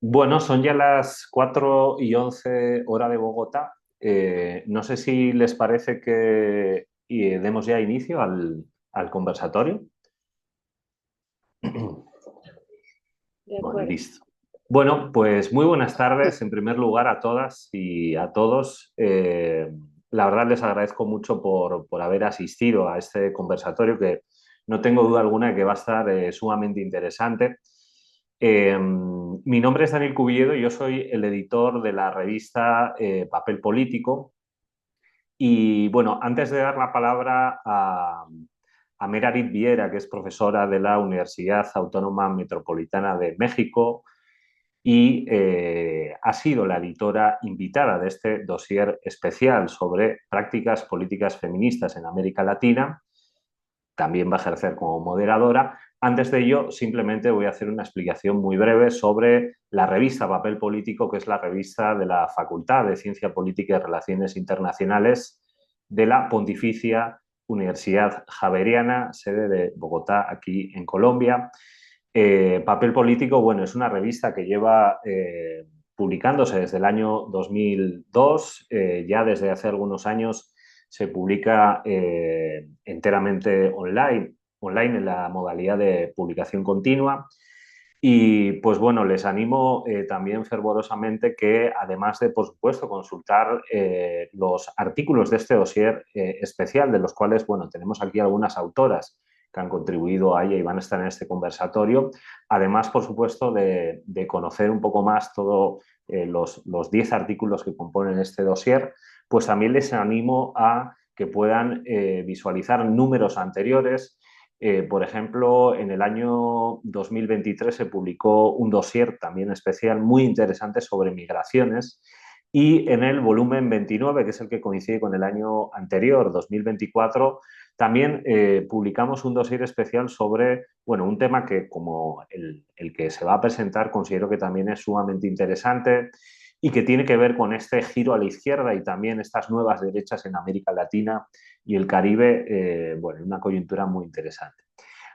Bueno, son ya las 4:11 hora de Bogotá. No sé si les parece que demos ya inicio al conversatorio. De Bueno, acuerdo. listo. Bueno, pues muy buenas tardes en primer lugar a todas y a todos. La verdad les agradezco mucho por haber asistido a este conversatorio que no tengo duda alguna de que va a estar sumamente interesante. Mi nombre es Daniel Cubiedo y yo soy el editor de la revista Papel Político. Y bueno, antes de dar la palabra a Meredith Viera, que es profesora de la Universidad Autónoma Metropolitana de México y ha sido la editora invitada de este dossier especial sobre prácticas políticas feministas en América Latina, también va a ejercer como moderadora. Antes de ello, simplemente voy a hacer una explicación muy breve sobre la revista Papel Político, que es la revista de la Facultad de Ciencia Política y Relaciones Internacionales de la Pontificia Universidad Javeriana, sede de Bogotá, aquí en Colombia. Papel Político, bueno, es una revista que lleva publicándose desde el año 2002, ya desde hace algunos años se publica enteramente online en la modalidad de publicación continua. Y pues bueno, les animo también fervorosamente que además de, por supuesto, consultar los artículos de este dossier especial, de los cuales, bueno, tenemos aquí algunas autoras que han contribuido a ella y van a estar en este conversatorio, además, por supuesto, de conocer un poco más todos los 10 artículos que componen este dossier, pues también les animo a que puedan visualizar números anteriores. Por ejemplo, en el año 2023 se publicó un dossier también especial muy interesante sobre migraciones y en el volumen 29, que es el que coincide con el año anterior, 2024, también publicamos un dossier especial sobre, bueno, un tema que como el que se va a presentar considero que también es sumamente interesante y que tiene que ver con este giro a la izquierda y también estas nuevas derechas en América Latina y el Caribe, bueno, una coyuntura muy interesante.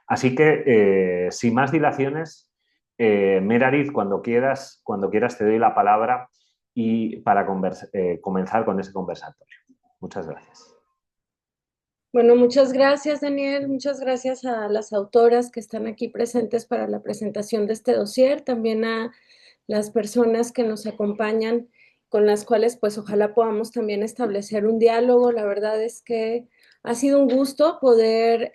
Así que, sin más dilaciones, Meredith, cuando quieras te doy la palabra y para comenzar con ese conversatorio. Muchas gracias. Bueno, muchas gracias, Daniel. Muchas gracias a las autoras que están aquí presentes para la presentación de este dossier, también a las personas que nos acompañan, con las cuales pues ojalá podamos también establecer un diálogo. La verdad es que ha sido un gusto poder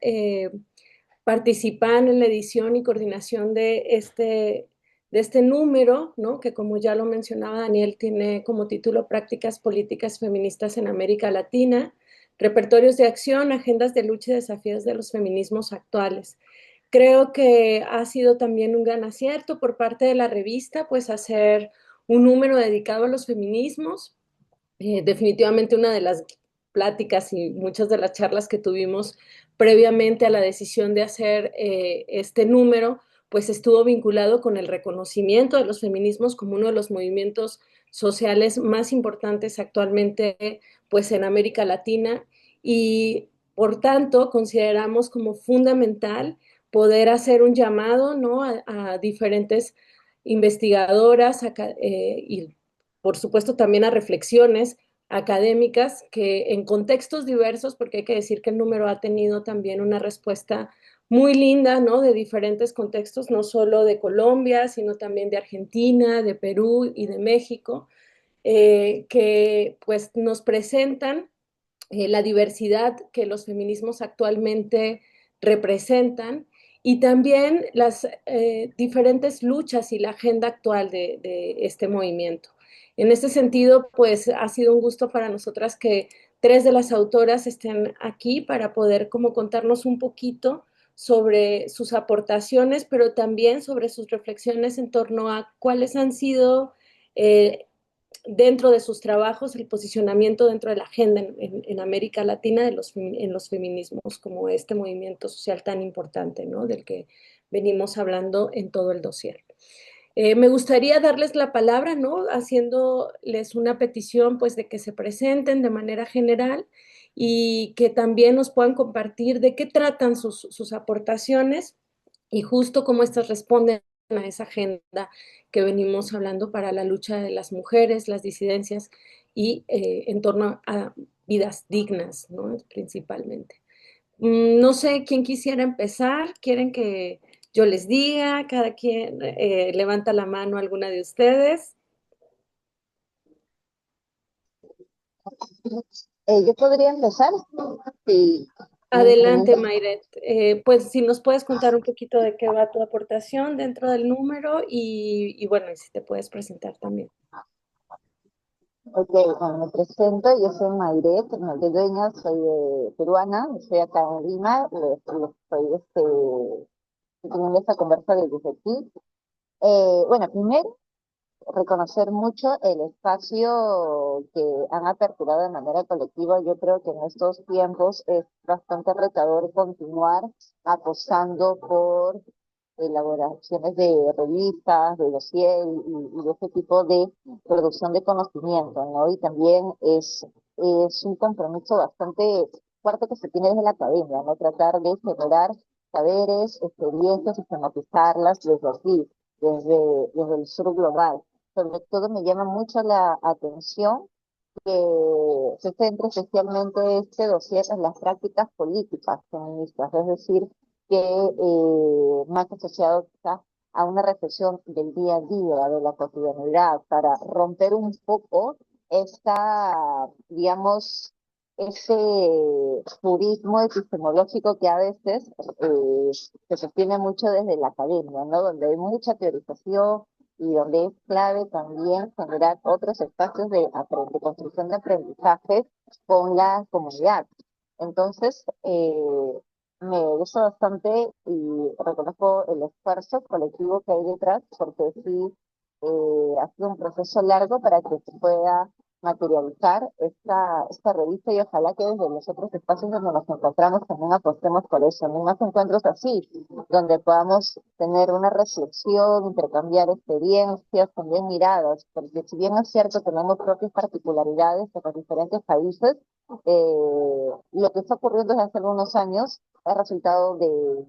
participar en la edición y coordinación de este número, ¿no? Que como ya lo mencionaba Daniel, tiene como título Prácticas Políticas Feministas en América Latina, repertorios de acción, agendas de lucha y desafíos de los feminismos actuales. Creo que ha sido también un gran acierto por parte de la revista, pues hacer un número dedicado a los feminismos. Definitivamente una de las pláticas y muchas de las charlas que tuvimos previamente a la decisión de hacer este número, pues estuvo vinculado con el reconocimiento de los feminismos como uno de los movimientos sociales más importantes actualmente, pues en América Latina, y por tanto consideramos como fundamental poder hacer un llamado, ¿no? A diferentes investigadoras y por supuesto también a reflexiones académicas que en contextos diversos, porque hay que decir que el número ha tenido también una respuesta muy linda, ¿no? De diferentes contextos, no solo de Colombia, sino también de Argentina, de Perú y de México, que pues nos presentan la diversidad que los feminismos actualmente representan y también las diferentes luchas y la agenda actual de este movimiento. En este sentido, pues ha sido un gusto para nosotras que tres de las autoras estén aquí para poder como contarnos un poquito sobre sus aportaciones, pero también sobre sus reflexiones en torno a cuáles han sido dentro de sus trabajos el posicionamiento dentro de la agenda en América Latina en los feminismos, como este movimiento social tan importante, ¿no? Del que venimos hablando en todo el dossier. Me gustaría darles la palabra, ¿no? Haciéndoles una petición, pues, de que se presenten de manera general y que también nos puedan compartir de qué tratan sus aportaciones y justo cómo estas responden a esa agenda que venimos hablando para la lucha de las mujeres, las disidencias y en torno a vidas dignas, ¿no? Principalmente. No sé quién quisiera empezar. ¿Quieren que yo les diga? Cada quien levanta la mano, alguna de ustedes. Yo podría empezar, si no Adelante, inconveniente. Mayret. Pues si nos puedes contar un poquito de qué va tu aportación dentro del número y bueno, y si te puedes presentar también. Ok, bueno, me presento, yo soy Mayret Dueñas, soy peruana, estoy acá en Lima, estoy teniendo esta conversa desde aquí. Bueno, primero, reconocer mucho el espacio que han aperturado de manera colectiva. Yo creo que en estos tiempos es bastante retador continuar apostando por elaboraciones de revistas, de dossier y de ese tipo de producción de conocimiento, ¿no? Y también es un compromiso bastante fuerte que se tiene desde la academia, ¿no? Tratar de generar saberes, experiencias, sistematizarlas desde aquí, desde el sur global. Sobre todo me llama mucho la atención que se centra especialmente este dossier en las prácticas políticas feministas, es decir, que más asociado quizás a una reflexión del día a día, de la cotidianidad, para romper un poco esta, digamos, ese purismo epistemológico que a veces se sostiene mucho desde la academia, ¿no? Donde hay mucha teorización y donde es clave también generar otros espacios de construcción de aprendizaje con la comunidad. Entonces, me gusta bastante y reconozco el esfuerzo colectivo que hay detrás, porque sí, ha sido un proceso largo para que se pueda materializar esta revista y ojalá que desde los otros espacios donde nos encontramos también apostemos por eso, ¿no? Más encuentros así, donde podamos tener una reflexión, intercambiar experiencias, también miradas, porque si bien es cierto, tenemos propias particularidades en los diferentes países, lo que está ocurriendo desde hace algunos años es resultado de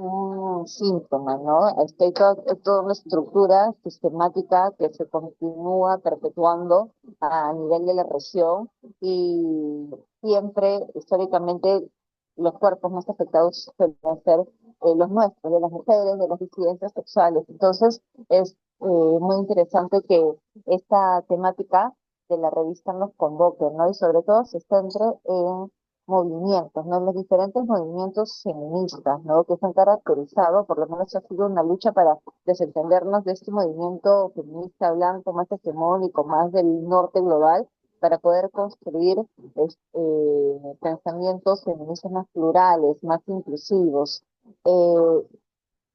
un síntoma, ¿no? Es toda una estructura sistemática que se continúa perpetuando a nivel de la región y siempre, históricamente, los cuerpos más afectados suelen ser los nuestros, de las mujeres, de las disidencias sexuales. Entonces, es muy interesante que esta temática de la revista nos convoque, ¿no? Y sobre todo se centre en movimientos, ¿no? Los diferentes movimientos feministas, ¿no? Que se han caracterizado, por lo menos ha sido una lucha para desentendernos de este movimiento feminista blanco más hegemónico, más del norte global, para poder construir pensamientos feministas más plurales, más inclusivos. Eh,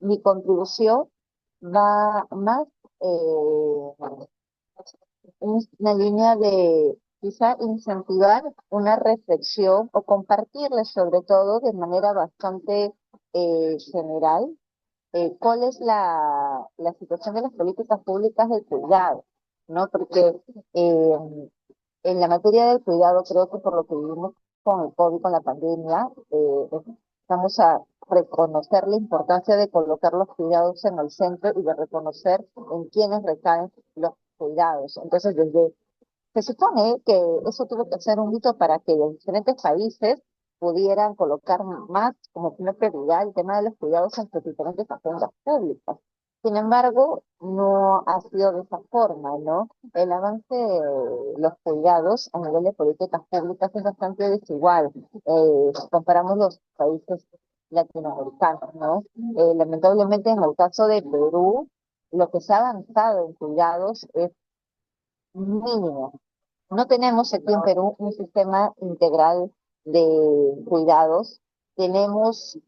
Mi contribución va más una línea de quizá incentivar una reflexión o compartirles sobre todo de manera bastante general cuál es la situación de las políticas públicas del cuidado, ¿no? Porque eh, en la materia del cuidado creo que por lo que vivimos con el COVID, con la pandemia, vamos a reconocer la importancia de colocar los cuidados en el centro y de reconocer en quiénes recaen los cuidados. Entonces, se supone que eso tuvo que ser un hito para que los diferentes países pudieran colocar más como una prioridad el tema de los cuidados en sus diferentes agendas públicas. Sin embargo, no ha sido de esa forma, ¿no? El avance de los cuidados a nivel de políticas públicas es bastante desigual. Si comparamos los países latinoamericanos, ¿no? Lamentablemente, en el caso de Perú, lo que se ha avanzado en cuidados es mínimo. No tenemos aquí en Perú un sistema integral de cuidados. Tenemos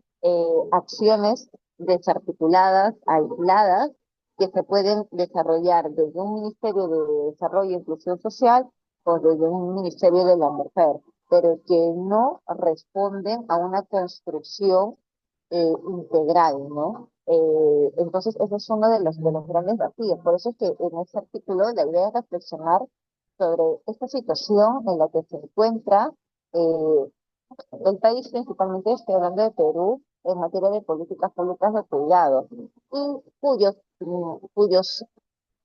acciones desarticuladas, aisladas, que se pueden desarrollar desde un Ministerio de Desarrollo e Inclusión Social o desde un Ministerio de la Mujer, pero que no responden a una construcción integral, ¿no? Entonces, ese es uno de los grandes desafíos. Por eso es que en este artículo la idea es reflexionar sobre esta situación en la que se encuentra el país, principalmente estoy hablando de Perú, en materia de políticas públicas de cuidado y cuyos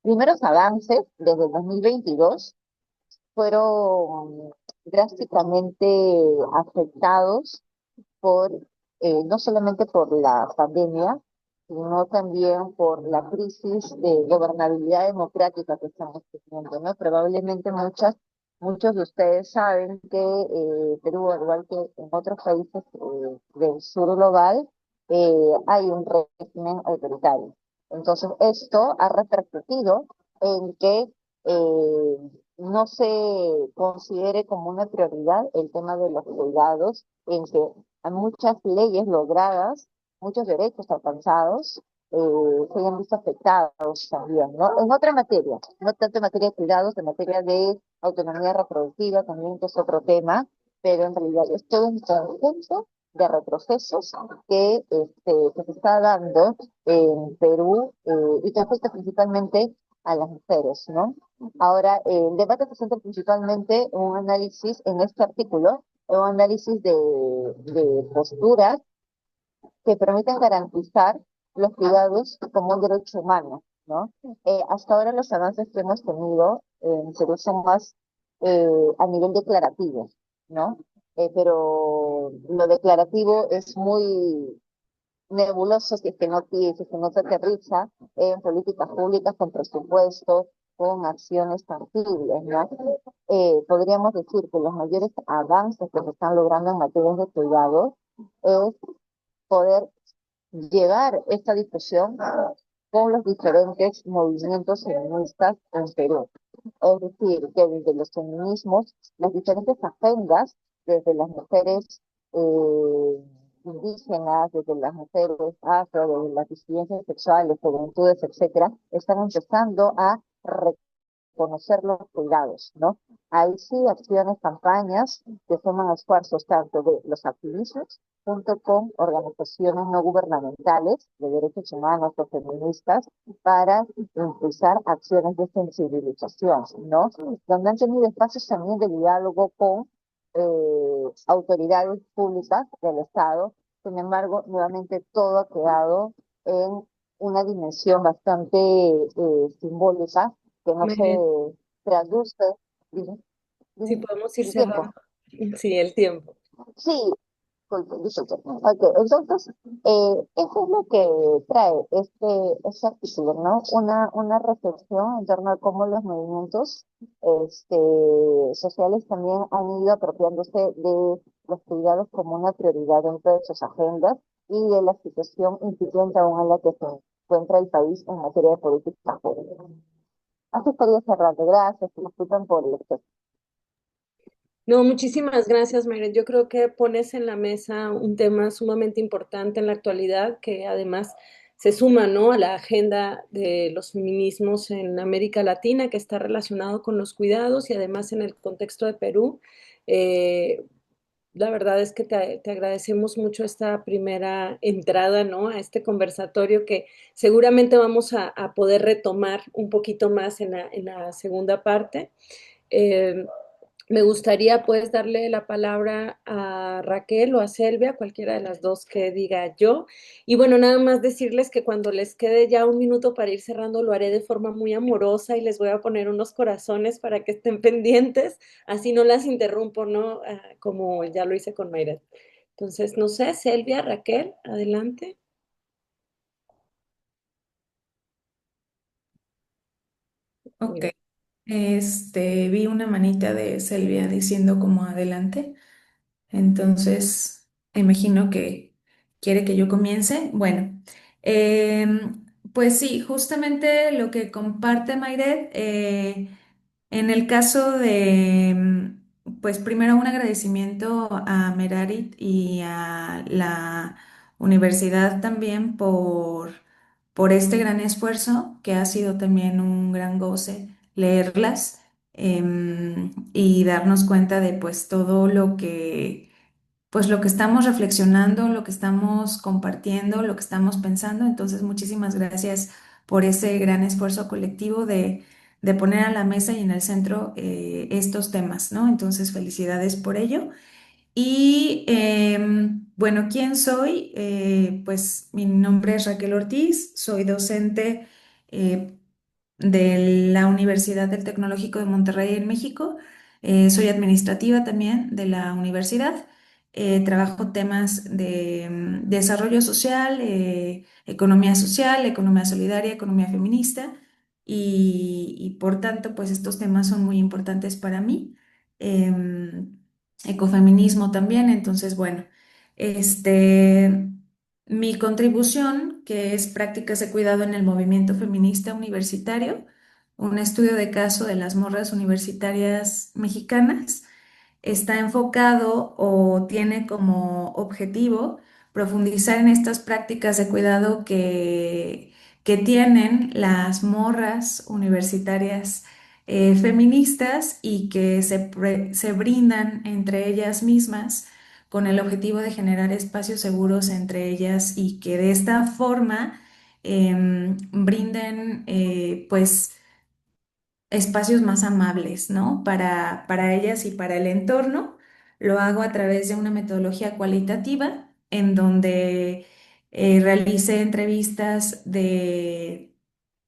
primeros avances desde el 2022 fueron drásticamente afectados por, no solamente por la pandemia, sino también por la crisis de gobernabilidad democrática que estamos teniendo, ¿no? Probablemente muchos de ustedes saben que Perú, al igual que en otros países del sur global, hay un régimen autoritario. Entonces, esto ha repercutido en que no se considere como una prioridad el tema de los cuidados, en que hay muchas leyes logradas, muchos derechos alcanzados, se hayan visto afectados también, ¿no? En otra materia, no tanto en materia de cuidados, en materia de autonomía reproductiva también, que es otro tema, pero en realidad es todo un conjunto de retrocesos que se está dando en Perú y que afecta principalmente a las mujeres, ¿no? Ahora, el debate se centra principalmente en un análisis en este artículo, en un análisis de posturas que permiten garantizar los cuidados como un derecho humano, ¿no? Hasta ahora los avances que hemos tenido en Perú son más a nivel declarativo, ¿no? Pero lo declarativo es muy nebuloso si es que no se aterriza en políticas públicas con presupuestos, con acciones tangibles, ¿no? Podríamos decir que los mayores avances que se están logrando en materia de cuidado es poder llevar esta discusión con los diferentes movimientos feministas en Perú. Es decir, que desde los feminismos, las diferentes agendas, desde las mujeres indígenas, desde las mujeres afro, desde las disidencias sexuales, juventudes, etcétera, están empezando a conocer los cuidados, ¿no? Hay sí acciones, campañas que suman esfuerzos tanto de los activistas junto con organizaciones no gubernamentales de derechos humanos o feministas para impulsar acciones de sensibilización, ¿no? Donde han tenido espacios también de diálogo con autoridades públicas del Estado. Sin embargo, nuevamente todo ha quedado en una dimensión bastante simbólica que no se Mayret, traduce. Dime, si dime, podemos ir el tiempo. cerrando. Sí, el tiempo. Sí, disculpe. Ok, entonces, eso es lo que trae este artículo, ¿no? Una reflexión en torno a cómo los movimientos este, sociales también han ido apropiándose de los cuidados como una prioridad dentro de sus agendas y de la situación incipiente aún en la que se encuentra el país en materia de política pública. Así estaría cerrando. Gracias, disculpen por el exceso. No, muchísimas gracias, Mayret. Yo creo que pones en la mesa un tema sumamente importante en la actualidad, que además se suma, ¿no?, a la agenda de los feminismos en América Latina, que está relacionado con los cuidados y además en el contexto de Perú. Eh, la verdad es que te agradecemos mucho esta primera entrada, ¿no?, a este conversatorio que seguramente vamos a poder retomar un poquito más en la segunda parte. Eh, Me gustaría pues darle la palabra a Raquel o a Selvia, cualquiera de las dos que diga yo. Y bueno, nada más decirles que cuando les quede ya un minuto para ir cerrando, lo haré de forma muy amorosa y les voy a poner unos corazones para que estén pendientes, así no las interrumpo, ¿no? Como ya lo hice con Mayret. Entonces, no sé, Selvia, Raquel, adelante. Ok, Mira. vi una manita de Selvia diciendo como adelante, entonces imagino que quiere que yo comience. Bueno, pues sí, justamente lo que comparte Mayret, en el caso de, pues primero un agradecimiento a Merarit y a la universidad también por este gran esfuerzo, que ha sido también un gran goce leerlas, y darnos cuenta de pues todo pues lo que estamos reflexionando, lo que estamos compartiendo, lo que estamos pensando. Entonces, muchísimas gracias por ese gran esfuerzo colectivo de poner a la mesa y en el centro estos temas, ¿no? Entonces, felicidades por ello. Y bueno, ¿quién soy? Pues mi nombre es Raquel Ortiz, soy docente eh, de la Universidad del Tecnológico de Monterrey en México. Soy administrativa también de la universidad. Trabajo temas de desarrollo social, economía solidaria, economía feminista y por tanto, pues estos temas son muy importantes para mí. Em, Ecofeminismo también, entonces, bueno, este... Mi contribución, que es prácticas de cuidado en el movimiento feminista universitario, un estudio de caso de las morras universitarias mexicanas, está enfocado o tiene como objetivo profundizar en estas prácticas de cuidado que tienen las morras universitarias feministas y que se brindan entre ellas mismas con el objetivo de generar espacios seguros entre ellas y que de esta forma brinden pues espacios más amables, ¿no? Para ellas y para el entorno. Lo hago a través de una metodología cualitativa en donde realicé entrevistas de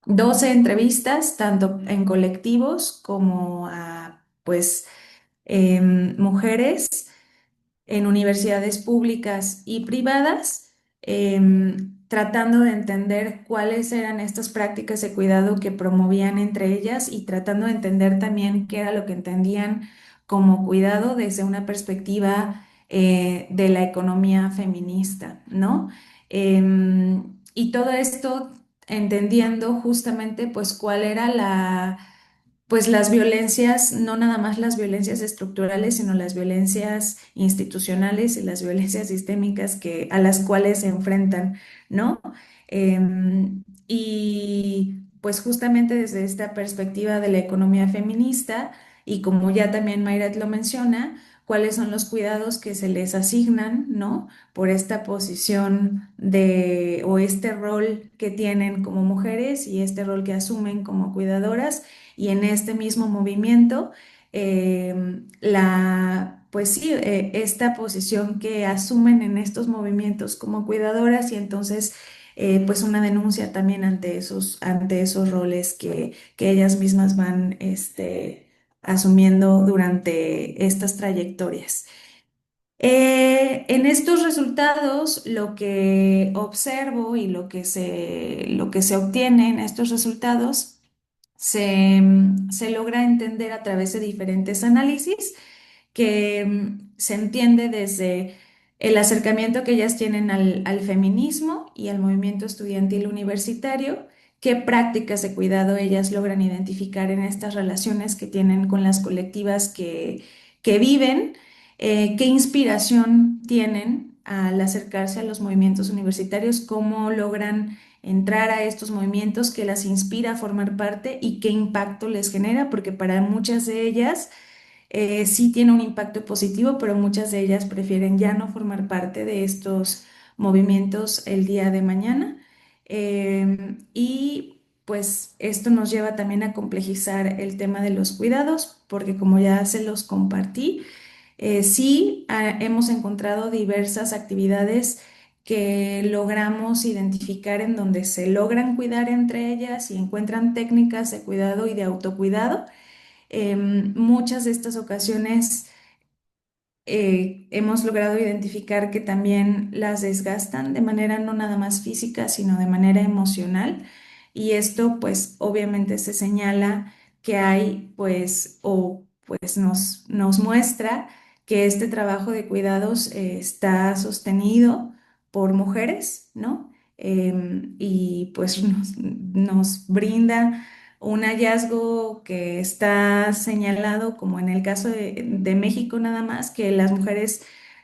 12 entrevistas, tanto en colectivos como a, pues, mujeres en universidades públicas y privadas, tratando de entender cuáles eran estas prácticas de cuidado que promovían entre ellas y tratando de entender también qué era lo que entendían como cuidado desde una perspectiva de la economía feminista, ¿no? Y todo esto entendiendo justamente pues cuál era pues las violencias, no nada más las violencias estructurales, sino las violencias institucionales y las violencias sistémicas a las cuales se enfrentan, ¿no? Y pues justamente desde esta perspectiva de la economía feminista, y como ya también Mayrat lo menciona, cuáles son los cuidados que se les asignan, ¿no? Por esta posición o este rol que tienen como mujeres y este rol que asumen como cuidadoras y en este mismo movimiento, pues sí, esta posición que asumen en estos movimientos como cuidadoras y entonces, pues una denuncia también ante esos roles que ellas mismas van, asumiendo durante estas trayectorias. En estos resultados, lo que observo y lo que se obtiene en estos resultados se logra entender a través de diferentes análisis que se entiende desde el acercamiento que ellas tienen al feminismo y al movimiento estudiantil universitario, qué prácticas de cuidado ellas logran identificar en estas relaciones que tienen con las colectivas que viven, qué inspiración tienen al acercarse a los movimientos universitarios, cómo logran entrar a estos movimientos que las inspira a formar parte y qué impacto les genera, porque para muchas de ellas sí tiene un impacto positivo, pero muchas de ellas prefieren ya no formar parte de estos movimientos el día de mañana. Y pues esto nos lleva también a complejizar el tema de los cuidados, porque como ya se los compartí, sí hemos encontrado diversas actividades que logramos identificar en donde se logran cuidar entre ellas y encuentran técnicas de cuidado y de autocuidado. Muchas de estas ocasiones hemos logrado identificar que también las desgastan de manera no nada más física, sino de manera emocional. Y esto pues obviamente se señala que hay pues o pues nos muestra que este trabajo de cuidados está sostenido por mujeres, ¿no? Y pues nos brinda un hallazgo que está señalado, como en el caso de México nada más, que las mujeres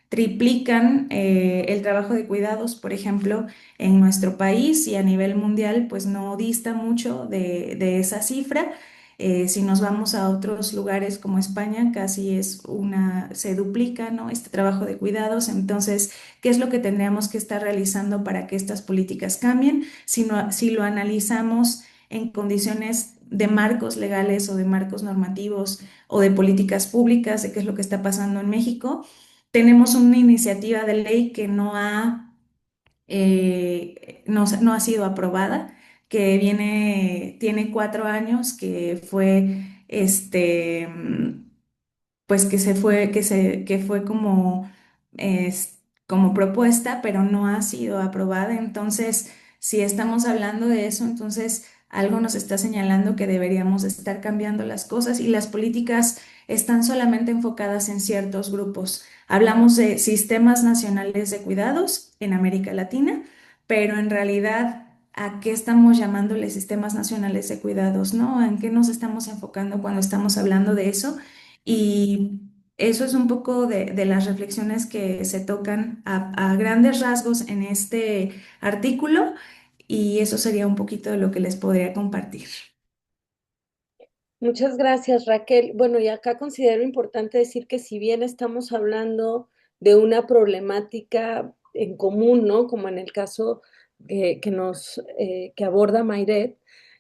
triplican el trabajo de cuidados, por ejemplo, en nuestro país y a nivel mundial, pues no dista mucho de esa cifra. Si nos vamos a otros lugares como España, casi se duplica, ¿no? Este trabajo de cuidados. Entonces, ¿qué es lo que tendríamos que estar realizando para que estas políticas cambien? Si lo analizamos en condiciones de marcos legales o de marcos normativos o de políticas públicas, de qué es lo que está pasando en México, tenemos una iniciativa de ley que no ha sido aprobada, que tiene 4 años, que fue pues que fue como propuesta, pero no ha sido aprobada. Entonces, si estamos hablando de eso, entonces algo nos está señalando que deberíamos estar cambiando las cosas y las políticas están solamente enfocadas en ciertos grupos. Hablamos de sistemas nacionales de cuidados en América Latina, pero en realidad, ¿a qué estamos llamándole sistemas nacionales de cuidados, no? ¿En qué nos estamos enfocando cuando estamos hablando de eso? Y eso es un poco de las reflexiones que se tocan a grandes rasgos en este artículo, y eso sería un poquito de lo que les podría compartir. Muchas gracias, Raquel. Bueno, y acá considero importante decir que si bien estamos hablando de una problemática en común, ¿no? Como en el caso que aborda Mayret,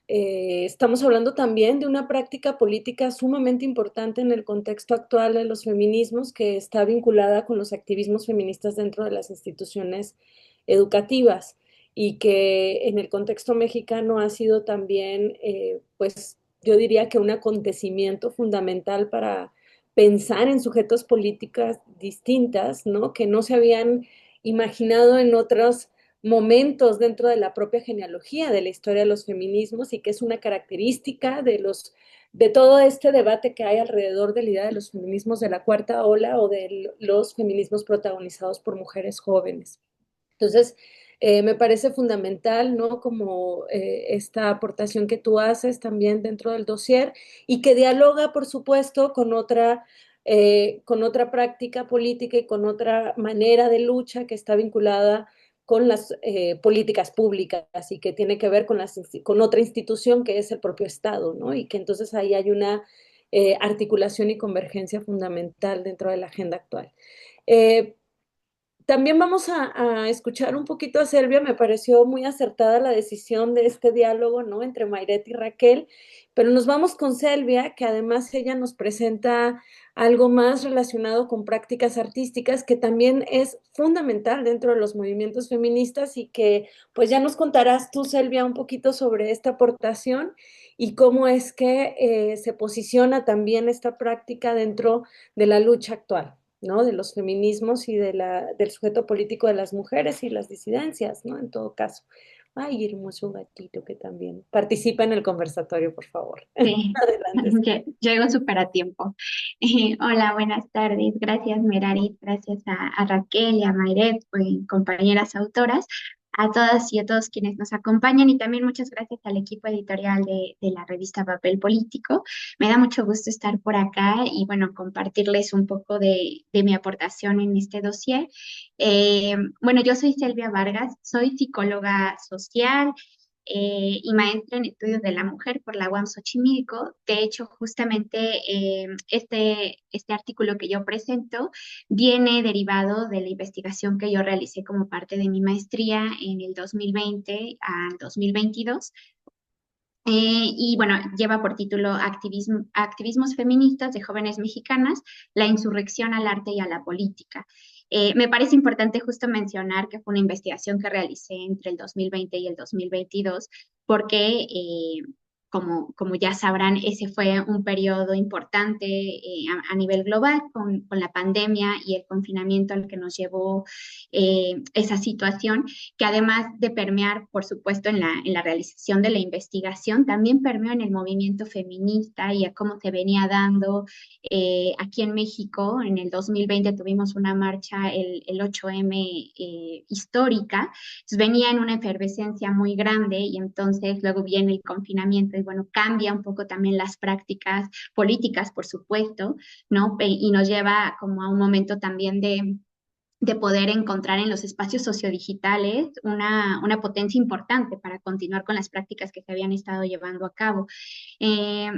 estamos hablando también de una práctica política sumamente importante en el contexto actual de los feminismos, que está vinculada con los activismos feministas dentro de las instituciones educativas y que en el contexto mexicano ha sido también, pues, yo diría que un acontecimiento fundamental para pensar en sujetos políticas distintas, ¿no? Que no se habían imaginado en otros momentos dentro de la propia genealogía de la historia de los feminismos y que es una característica de todo este debate que hay alrededor de la idea de los feminismos de la cuarta ola o de los feminismos protagonizados por mujeres jóvenes. Entonces, me parece fundamental, ¿no? Como esta aportación que tú haces también dentro del dossier y que dialoga, por supuesto, con otra práctica política y con otra manera de lucha que está vinculada con las políticas públicas y que tiene que ver con otra institución que es el propio Estado, ¿no? Y que entonces ahí hay una articulación y convergencia fundamental dentro de la agenda actual. Eh, También vamos a escuchar un poquito a Selvia. Me pareció muy acertada la decisión de este diálogo, ¿no? Entre Mayret y Raquel, pero nos vamos con Selvia, que además ella nos presenta algo más relacionado con prácticas artísticas, que también es fundamental dentro de los movimientos feministas y que pues ya nos contarás tú, Selvia, un poquito sobre esta aportación y cómo es que se posiciona también esta práctica dentro de la lucha actual, ¿no? De los feminismos y del sujeto político de las mujeres y las disidencias, ¿no? En todo caso. Ay, hermoso gatito que también participa en el conversatorio, por favor. Sí, Adelante. llego súper a tiempo. Hola, buenas tardes. Gracias, Merarit. Gracias a Raquel y a Mayret, pues, compañeras autoras, a todas y a todos quienes nos acompañan y también muchas gracias al equipo editorial de la revista Papel Político. Me da mucho gusto estar por acá y, bueno, compartirles un poco de mi aportación en este dossier. Bueno, yo soy Selvia Vargas, soy psicóloga social y maestra en estudios de la mujer por la UAM Xochimilco. De hecho, justamente este artículo que yo presento viene derivado de la investigación que yo realicé como parte de mi maestría en el 2020 al 2022. Y bueno, lleva por título Activismos feministas de jóvenes mexicanas, la insurrección al arte y a la política. Me parece importante justo mencionar que fue una investigación que realicé entre el 2020 y el 2022, porque como ya sabrán, ese fue un periodo importante a nivel global con la pandemia y el confinamiento al que nos llevó esa situación, que además de permear, por supuesto, en la realización de la investigación, también permeó en el movimiento feminista y a cómo se venía dando aquí en México. En el 2020 tuvimos una marcha, el 8M histórica, entonces venía en una efervescencia muy grande y entonces luego viene el confinamiento y bueno, cambia un poco también las prácticas políticas, por supuesto, ¿no? Y nos lleva como a un momento también de poder encontrar en los espacios sociodigitales una potencia importante para continuar con las prácticas que se habían estado llevando a cabo. Eh,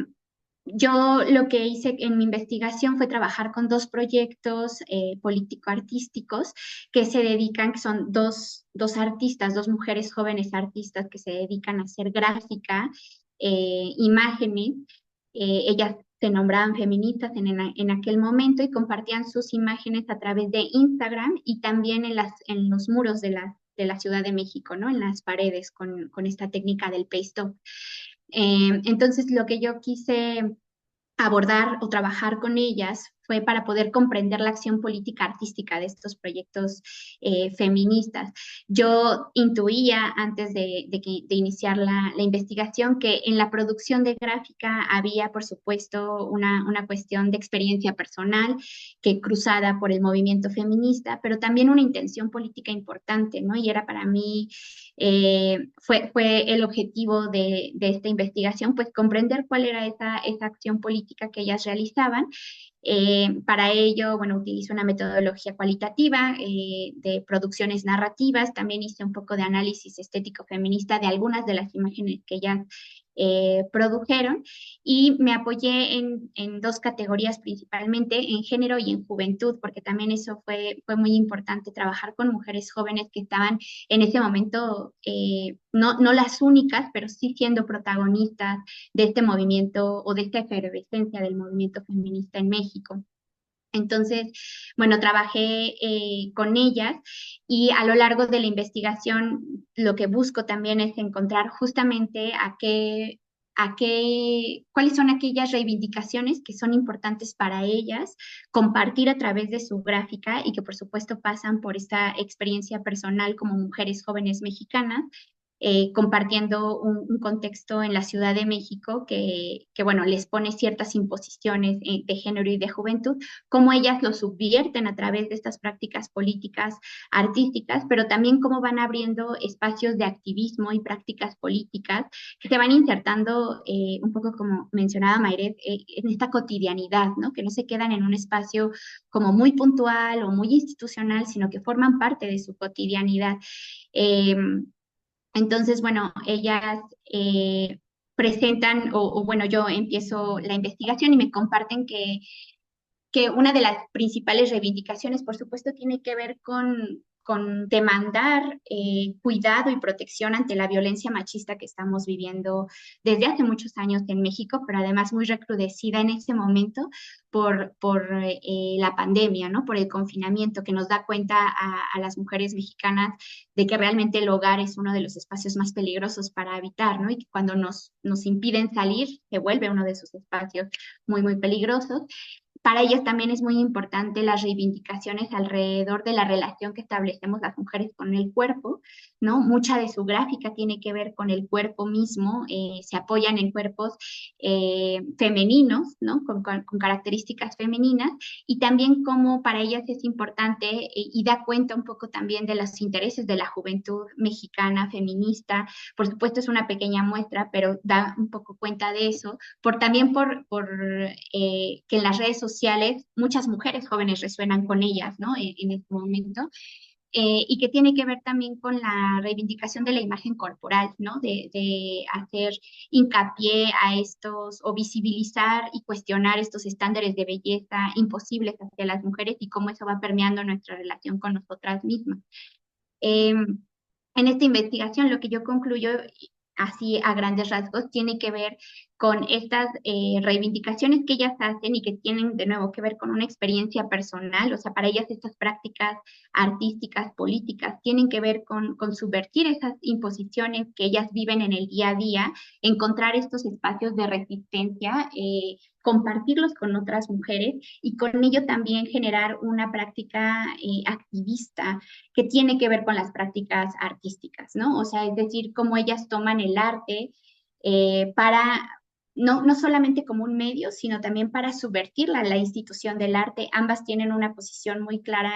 yo lo que hice en mi investigación fue trabajar con dos proyectos político-artísticos que se dedican, que son dos artistas, dos mujeres jóvenes artistas que se dedican a hacer gráfica, imágenes. Ellas se nombraban feministas en aquel momento y compartían sus imágenes a través de Instagram y también en los muros de la Ciudad de México, ¿no? En las paredes con esta técnica del paste-up. Entonces, lo que yo quise abordar o trabajar con ellas fue para poder comprender la acción política artística de estos proyectos feministas. Yo intuía antes de iniciar la investigación que en la producción de gráfica había, por supuesto, una cuestión de experiencia personal que cruzada por el movimiento feminista, pero también una intención política importante, ¿no? Y era para mí fue el objetivo de esta investigación, pues comprender cuál era esa acción política que ellas realizaban. Para ello, bueno, utilizo una metodología cualitativa de producciones narrativas, también hice un poco de análisis estético feminista de algunas de las imágenes que ellas produjeron y me apoyé en dos categorías principalmente, en género y en juventud, porque también eso fue muy importante, trabajar con mujeres jóvenes que estaban en ese momento, no las únicas, pero sí siendo protagonistas de este movimiento o de esta efervescencia del movimiento feminista en México. Entonces, bueno, trabajé con ellas y a lo largo de la investigación lo que busco también es encontrar justamente cuáles son aquellas reivindicaciones que son importantes para ellas, compartir a través de su gráfica y que por supuesto pasan por esta experiencia personal como mujeres jóvenes mexicanas compartiendo un contexto en la Ciudad de México bueno, les pone ciertas imposiciones de género y de juventud, cómo ellas lo subvierten a través de estas prácticas políticas artísticas, pero también cómo van abriendo espacios de activismo y prácticas políticas que se van insertando un poco como mencionaba Mayret, en esta cotidianidad, ¿no? Que no se quedan en un espacio como muy puntual o muy institucional, sino que forman parte de su cotidianidad. Eh, entonces, bueno, ellas presentan, bueno, yo empiezo la investigación y me comparten que una de las principales reivindicaciones, por supuesto, tiene que ver con demandar cuidado y protección ante la violencia machista que estamos viviendo desde hace muchos años en México, pero además muy recrudecida en ese momento por la pandemia, ¿no? Por el confinamiento que nos da cuenta a las mujeres mexicanas de que realmente el hogar es uno de los espacios más peligrosos para habitar, ¿no? Y que cuando nos impiden salir, se vuelve uno de esos espacios muy, muy peligrosos. Para ellas también es muy importante las reivindicaciones alrededor de la relación que establecemos las mujeres con el cuerpo, ¿no? Mucha de su gráfica tiene que ver con el cuerpo mismo, se apoyan en cuerpos femeninos, ¿no? Con características femeninas, y también como para ellas es importante y da cuenta un poco también de los intereses de la juventud mexicana feminista. Por supuesto es una pequeña muestra, pero da un poco cuenta de eso, también por que en las redes sociales muchas mujeres jóvenes resuenan con ellas, ¿no? En este momento. Y que tiene que ver también con la reivindicación de la imagen corporal, ¿no? De hacer hincapié a estos o visibilizar y cuestionar estos estándares de belleza imposibles hacia las mujeres y cómo eso va permeando nuestra relación con nosotras mismas. En esta investigación lo que yo concluyo así a grandes rasgos tiene que ver con estas reivindicaciones que ellas hacen y que tienen de nuevo que ver con una experiencia personal, o sea, para ellas estas prácticas artísticas, políticas, tienen que ver con subvertir esas imposiciones que ellas viven en el día a día, encontrar estos espacios de resistencia, compartirlos con otras mujeres y con ello también generar una práctica activista que tiene que ver con las prácticas artísticas, ¿no? O sea, es decir, cómo ellas toman el arte para, no solamente como un medio, sino también para subvertir la institución del arte. Ambas tienen una posición muy clara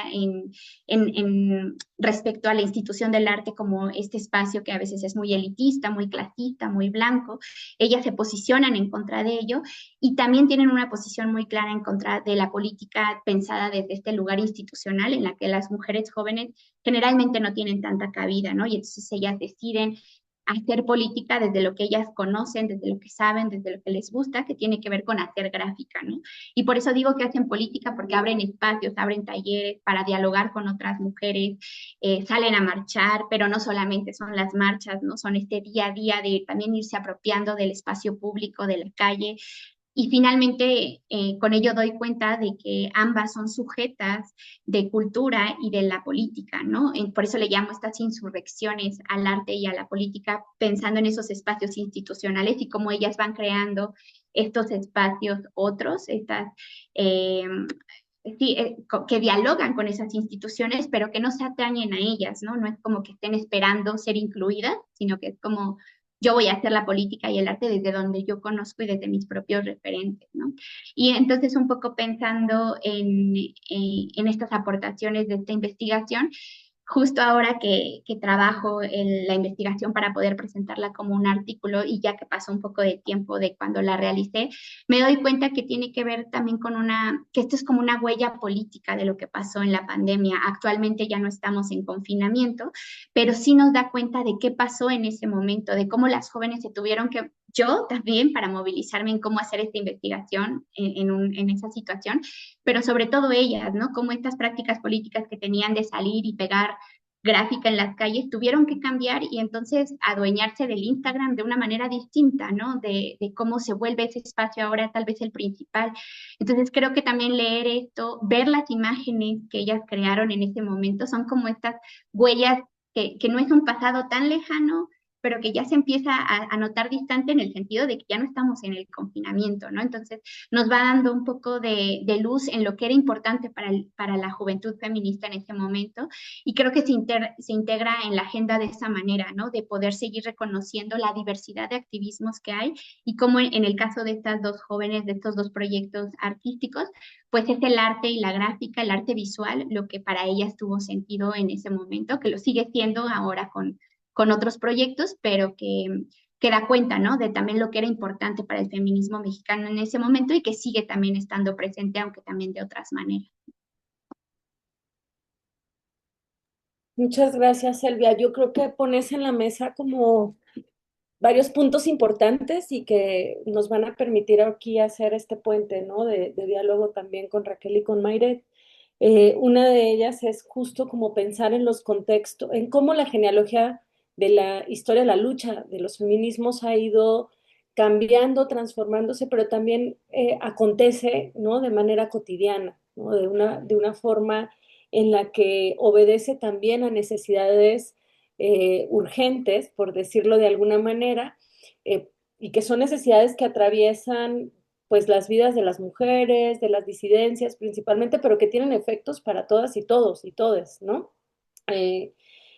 respecto a la institución del arte como este espacio que a veces es muy elitista, muy clasista, muy blanco. Ellas se posicionan en contra de ello y también tienen una posición muy clara en contra de la política pensada desde este lugar institucional en la que las mujeres jóvenes generalmente no tienen tanta cabida, ¿no? Y entonces ellas deciden hacer política desde lo que ellas conocen, desde lo que saben, desde lo que les gusta, que tiene que ver con hacer gráfica, ¿no? Y por eso digo que hacen política, porque abren espacios, abren talleres para dialogar con otras mujeres, salen a marchar, pero no solamente son las marchas, ¿no? Son este día a día de también irse apropiando del espacio público, de la calle, Y finalmente, con ello doy cuenta de que ambas son sujetas de cultura y de la política, ¿no? Por eso le llamo estas insurrecciones al arte y a la política, pensando en esos espacios institucionales y cómo ellas van creando estos espacios otros, estas... eh, sí, que dialogan con esas instituciones, pero que no se atañen a ellas, ¿no? No es como que estén esperando ser incluidas, sino que es como yo voy a hacer la política y el arte desde donde yo conozco y desde mis propios referentes, ¿no? Y entonces un poco pensando en estas aportaciones de esta investigación, justo ahora que trabajo en la investigación para poder presentarla como un artículo y ya que pasó un poco de tiempo de cuando la realicé, me doy cuenta que tiene que ver también con que esto es como una huella política de lo que pasó en la pandemia. Actualmente ya no estamos en confinamiento, pero sí nos da cuenta de qué pasó en ese momento, de cómo las jóvenes se tuvieron que, yo también para movilizarme en cómo hacer esta investigación en esa situación, pero sobre todo ellas, ¿no? Cómo estas prácticas políticas que tenían de salir y pegar gráfica en las calles tuvieron que cambiar y entonces adueñarse del Instagram de una manera distinta, ¿no? De cómo se vuelve ese espacio ahora tal vez el principal. Entonces creo que también leer esto, ver las imágenes que ellas crearon en ese momento, son como estas huellas que no es un pasado tan lejano, pero que ya se empieza a notar distante en el sentido de que ya no estamos en el confinamiento, ¿no? Entonces nos va dando un poco de luz en lo que era importante para la juventud feminista en ese momento y creo que se integra en la agenda de esa manera, ¿no? De poder seguir reconociendo la diversidad de activismos que hay y cómo en el caso de estas dos jóvenes, de estos dos proyectos artísticos, pues es el arte y la gráfica, el arte visual, lo que para ellas tuvo sentido en ese momento, que lo sigue siendo ahora con otros proyectos, pero que da cuenta, ¿no? De también lo que era importante para el feminismo mexicano en ese momento y que sigue también estando presente, aunque también de otras maneras. Muchas gracias, Elvia. Yo creo que pones en la mesa como varios puntos importantes y que nos van a permitir aquí hacer este puente, ¿no? De diálogo también con Raquel y con Mayret. Una de ellas es justo como pensar en los contextos, en cómo la genealogía de la historia de la lucha de los feminismos ha ido cambiando, transformándose, pero también acontece, ¿no? De manera cotidiana, ¿no? De una forma en la que obedece también a necesidades urgentes, por decirlo de alguna manera, eh, y que son necesidades que atraviesan pues las vidas de las mujeres, de las disidencias principalmente, pero que tienen efectos para todas y todos y todes, ¿no? Eh,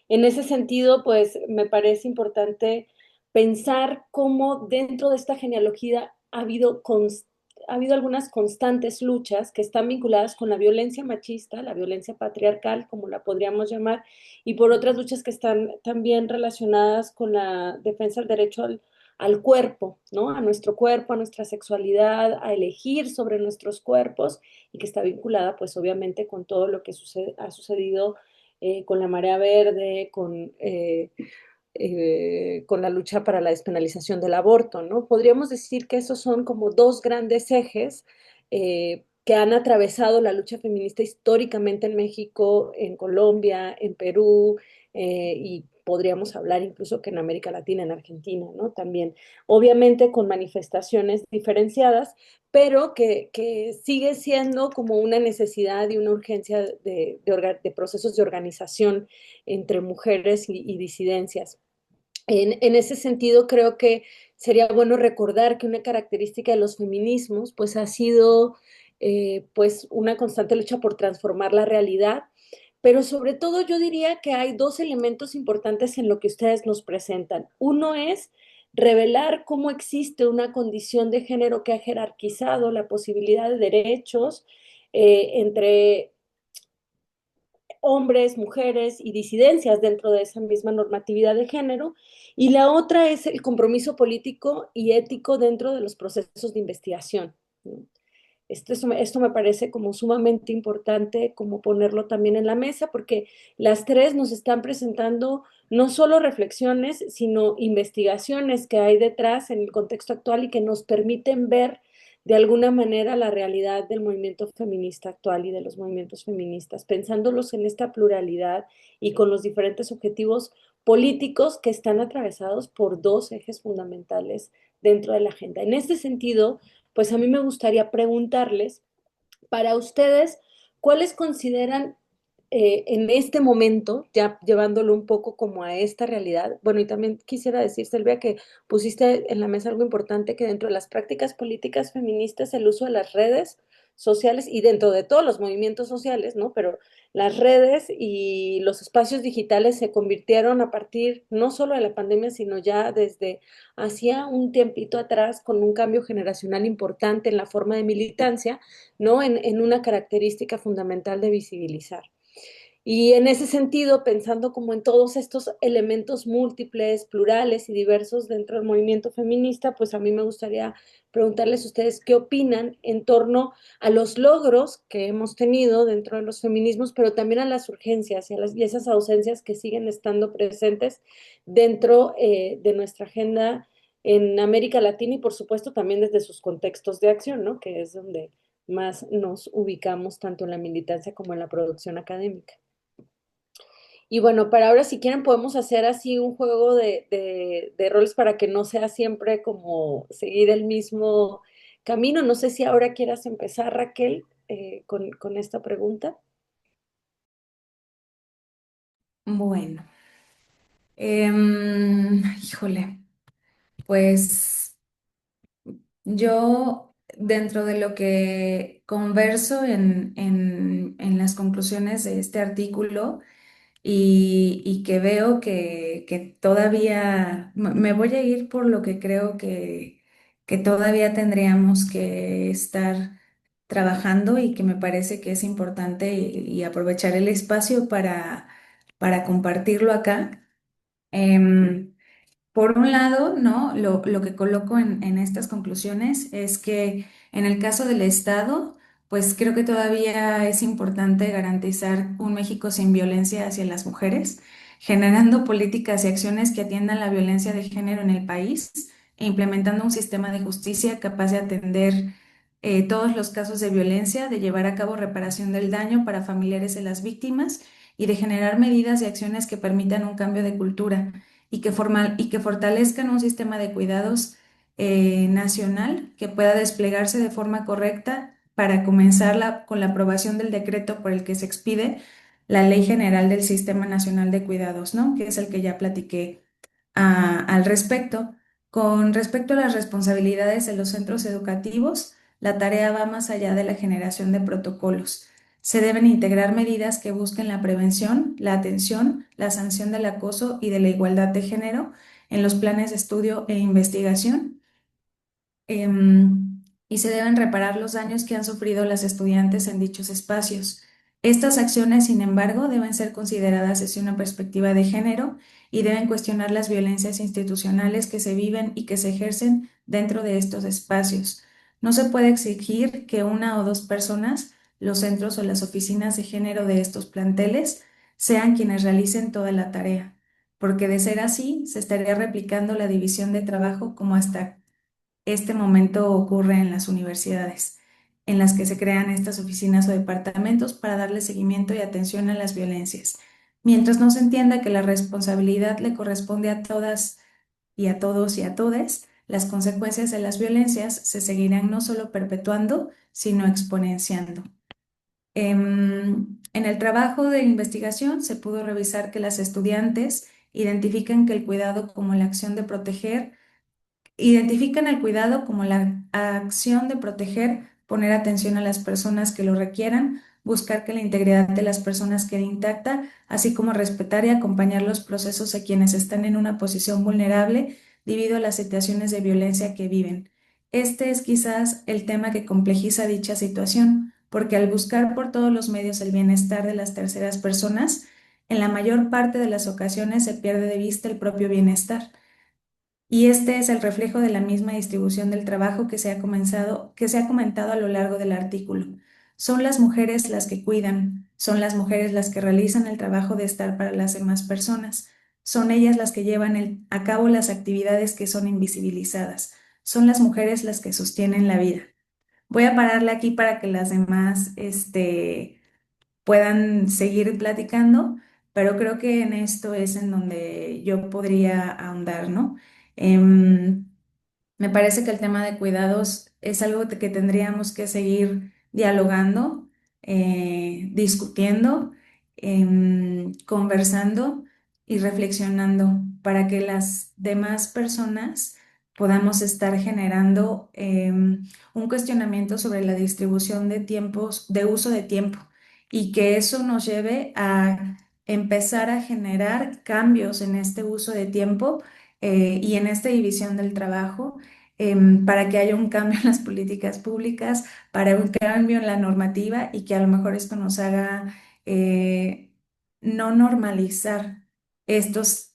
en ese sentido, pues me parece importante pensar cómo dentro de esta genealogía ha habido algunas constantes luchas que están vinculadas con la violencia machista, la violencia patriarcal, como la podríamos llamar, y por otras luchas que están también relacionadas con la defensa del derecho al cuerpo, ¿no? A nuestro cuerpo, a nuestra sexualidad, a elegir sobre nuestros cuerpos y que está vinculada, pues obviamente, con todo lo que ha sucedido con la marea verde, con la lucha para la despenalización del aborto, ¿no? Podríamos decir que esos son como dos grandes ejes que han atravesado la lucha feminista históricamente en México, en Colombia, en Perú, y podríamos hablar incluso que en América Latina, en Argentina, ¿no? También, obviamente con manifestaciones diferenciadas, pero que sigue siendo como una necesidad y una urgencia de procesos de organización entre mujeres y disidencias. En ese sentido, creo que sería bueno recordar que una característica de los feminismos, pues, ha sido, pues, una constante lucha por transformar la realidad, pero sobre todo yo diría que hay dos elementos importantes en lo que ustedes nos presentan. Uno es revelar cómo existe una condición de género que ha jerarquizado la posibilidad de derechos entre hombres, mujeres y disidencias dentro de esa misma normatividad de género. Y la otra es el compromiso político y ético dentro de los procesos de investigación, ¿no? Esto me parece como sumamente importante, como ponerlo también en la mesa, porque las tres nos están presentando no solo reflexiones, sino investigaciones que hay detrás en el contexto actual y que nos permiten ver de alguna manera la realidad del movimiento feminista actual y de los movimientos feministas, pensándolos en esta pluralidad y con los diferentes objetivos políticos que están atravesados por dos ejes fundamentales dentro de la agenda. En este sentido, pues a mí me gustaría preguntarles, para ustedes, ¿cuáles consideran en este momento, ya llevándolo un poco como a esta realidad? Bueno, y también quisiera decir, Silvia, que pusiste en la mesa algo importante, que dentro de las prácticas políticas feministas, el uso de las redes sociales y dentro de todos los movimientos sociales, ¿no? Pero las redes y los espacios digitales se convirtieron a partir no solo de la pandemia, sino ya desde hacía un tiempito atrás, con un cambio generacional importante en la forma de militancia, ¿no? En una característica fundamental de visibilizar. Y en ese sentido, pensando como en todos estos elementos múltiples, plurales y diversos dentro del movimiento feminista, pues a mí me gustaría preguntarles a ustedes qué opinan en torno a los logros que hemos tenido dentro de los feminismos, pero también a las urgencias y esas ausencias que siguen estando presentes dentro de nuestra agenda en América Latina y por supuesto también desde sus contextos de acción, ¿no? Que es donde más nos ubicamos tanto en la militancia como en la producción académica. Y bueno, para ahora, si quieren, podemos hacer así un juego de roles para que no sea siempre como seguir el mismo camino. No sé si ahora quieras empezar, Raquel, con esta pregunta. Bueno, híjole, pues yo dentro de lo que converso en las conclusiones de este artículo, y que veo que todavía me voy a ir por lo que creo que todavía tendríamos que estar trabajando y que me parece que es importante y aprovechar el espacio para compartirlo acá. Em, por un lado, ¿no? Lo que coloco en estas conclusiones es que en el caso del Estado, pues creo que todavía es importante garantizar un México sin violencia hacia las mujeres, generando políticas y acciones que atiendan la violencia de género en el país e implementando un sistema de justicia capaz de atender todos los casos de violencia, de llevar a cabo reparación del daño para familiares de las víctimas y de generar medidas y acciones que permitan un cambio de cultura y que fortalezcan un sistema de cuidados nacional que pueda desplegarse de forma correcta para comenzar con la aprobación del decreto por el que se expide la Ley General del Sistema Nacional de Cuidados, ¿no? Que es el que ya platiqué al respecto. Con respecto a las responsabilidades de los centros educativos, la tarea va más allá de la generación de protocolos. Se deben integrar medidas que busquen la prevención, la atención, la sanción del acoso y de la igualdad de género en los planes de estudio e investigación. Y se deben reparar los daños que han sufrido las estudiantes en dichos espacios. Estas acciones, sin embargo, deben ser consideradas desde una perspectiva de género y deben cuestionar las violencias institucionales que se viven y que se ejercen dentro de estos espacios. No se puede exigir que una o dos personas, los centros o las oficinas de género de estos planteles, sean quienes realicen toda la tarea, porque de ser así, se estaría replicando la división de trabajo como hasta este momento ocurre en las universidades, en las que se crean estas oficinas o departamentos para darle seguimiento y atención a las violencias. Mientras no se entienda que la responsabilidad le corresponde a todas y a todos y a todes, las consecuencias de las violencias se seguirán no solo perpetuando, sino exponenciando. En el trabajo de investigación se pudo revisar que las estudiantes identifican que el cuidado como la acción de proteger identifican el cuidado como la acción de proteger, poner atención a las personas que lo requieran, buscar que la integridad de las personas quede intacta, así como respetar y acompañar los procesos a quienes están en una posición vulnerable debido a las situaciones de violencia que viven. Este es quizás el tema que complejiza dicha situación, porque al buscar por todos los medios el bienestar de las terceras personas, en la mayor parte de las ocasiones se pierde de vista el propio bienestar. Y este es el reflejo de la misma distribución del trabajo que se ha comentado a lo largo del artículo. Son las mujeres las que cuidan, son las mujeres las que realizan el trabajo de estar para las demás personas, son ellas las que llevan a cabo las actividades que son invisibilizadas, son las mujeres las que sostienen la vida. Voy a pararle aquí para que las demás, puedan seguir platicando, pero creo que en esto es en donde yo podría ahondar, ¿no? Em, Me parece que el tema de cuidados es algo que tendríamos que seguir dialogando, discutiendo, conversando y reflexionando para que las demás personas podamos estar generando un cuestionamiento sobre la distribución de tiempos, de uso de tiempo, y que eso nos lleve a empezar a generar cambios en este uso de tiempo y en esta división del trabajo, para que haya un cambio en las políticas públicas, para un cambio en la normativa, y que a lo mejor esto nos haga no normalizar estos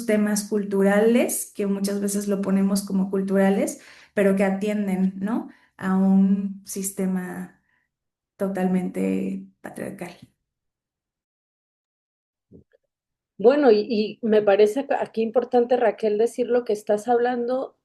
temas culturales, que muchas veces lo ponemos como culturales, pero que atienden, ¿no?, a un sistema totalmente patriarcal. Bueno, y me parece aquí importante, Raquel, decir lo que estás hablando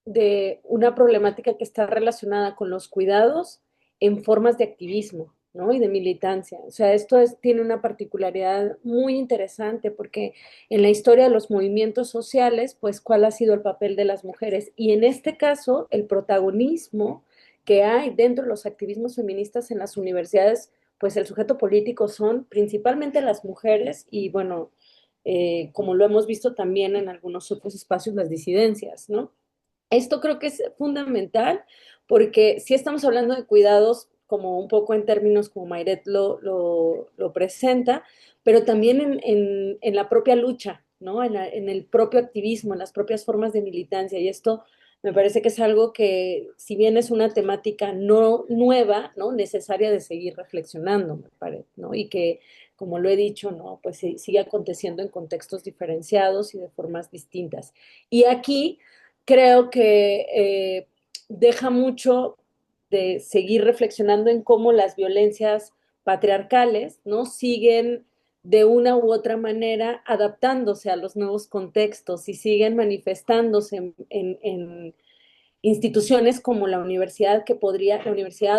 de una problemática que está relacionada con los cuidados en formas de activismo, ¿no? Y de militancia. O sea, tiene una particularidad muy interesante porque en la historia de los movimientos sociales, pues, ¿cuál ha sido el papel de las mujeres? Y en este caso, el protagonismo que hay dentro de los activismos feministas en las universidades, pues el sujeto político son principalmente las mujeres y, bueno, como lo hemos visto también en algunos otros espacios, las disidencias, ¿no? Esto creo que es fundamental porque si estamos hablando de cuidados como un poco en términos como Mayret lo presenta, pero también en la propia lucha, ¿no? En el propio activismo, en las propias formas de militancia. Y esto me parece que es algo que, si bien es una temática no nueva, ¿no? Necesaria de seguir reflexionando, me parece, ¿no? Y que, como lo he dicho, ¿no? Pues sigue aconteciendo en contextos diferenciados y de formas distintas. Y aquí creo que deja mucho de seguir reflexionando en cómo las violencias patriarcales, ¿no? Siguen de una u otra manera adaptándose a los nuevos contextos y siguen manifestándose en instituciones como la universidad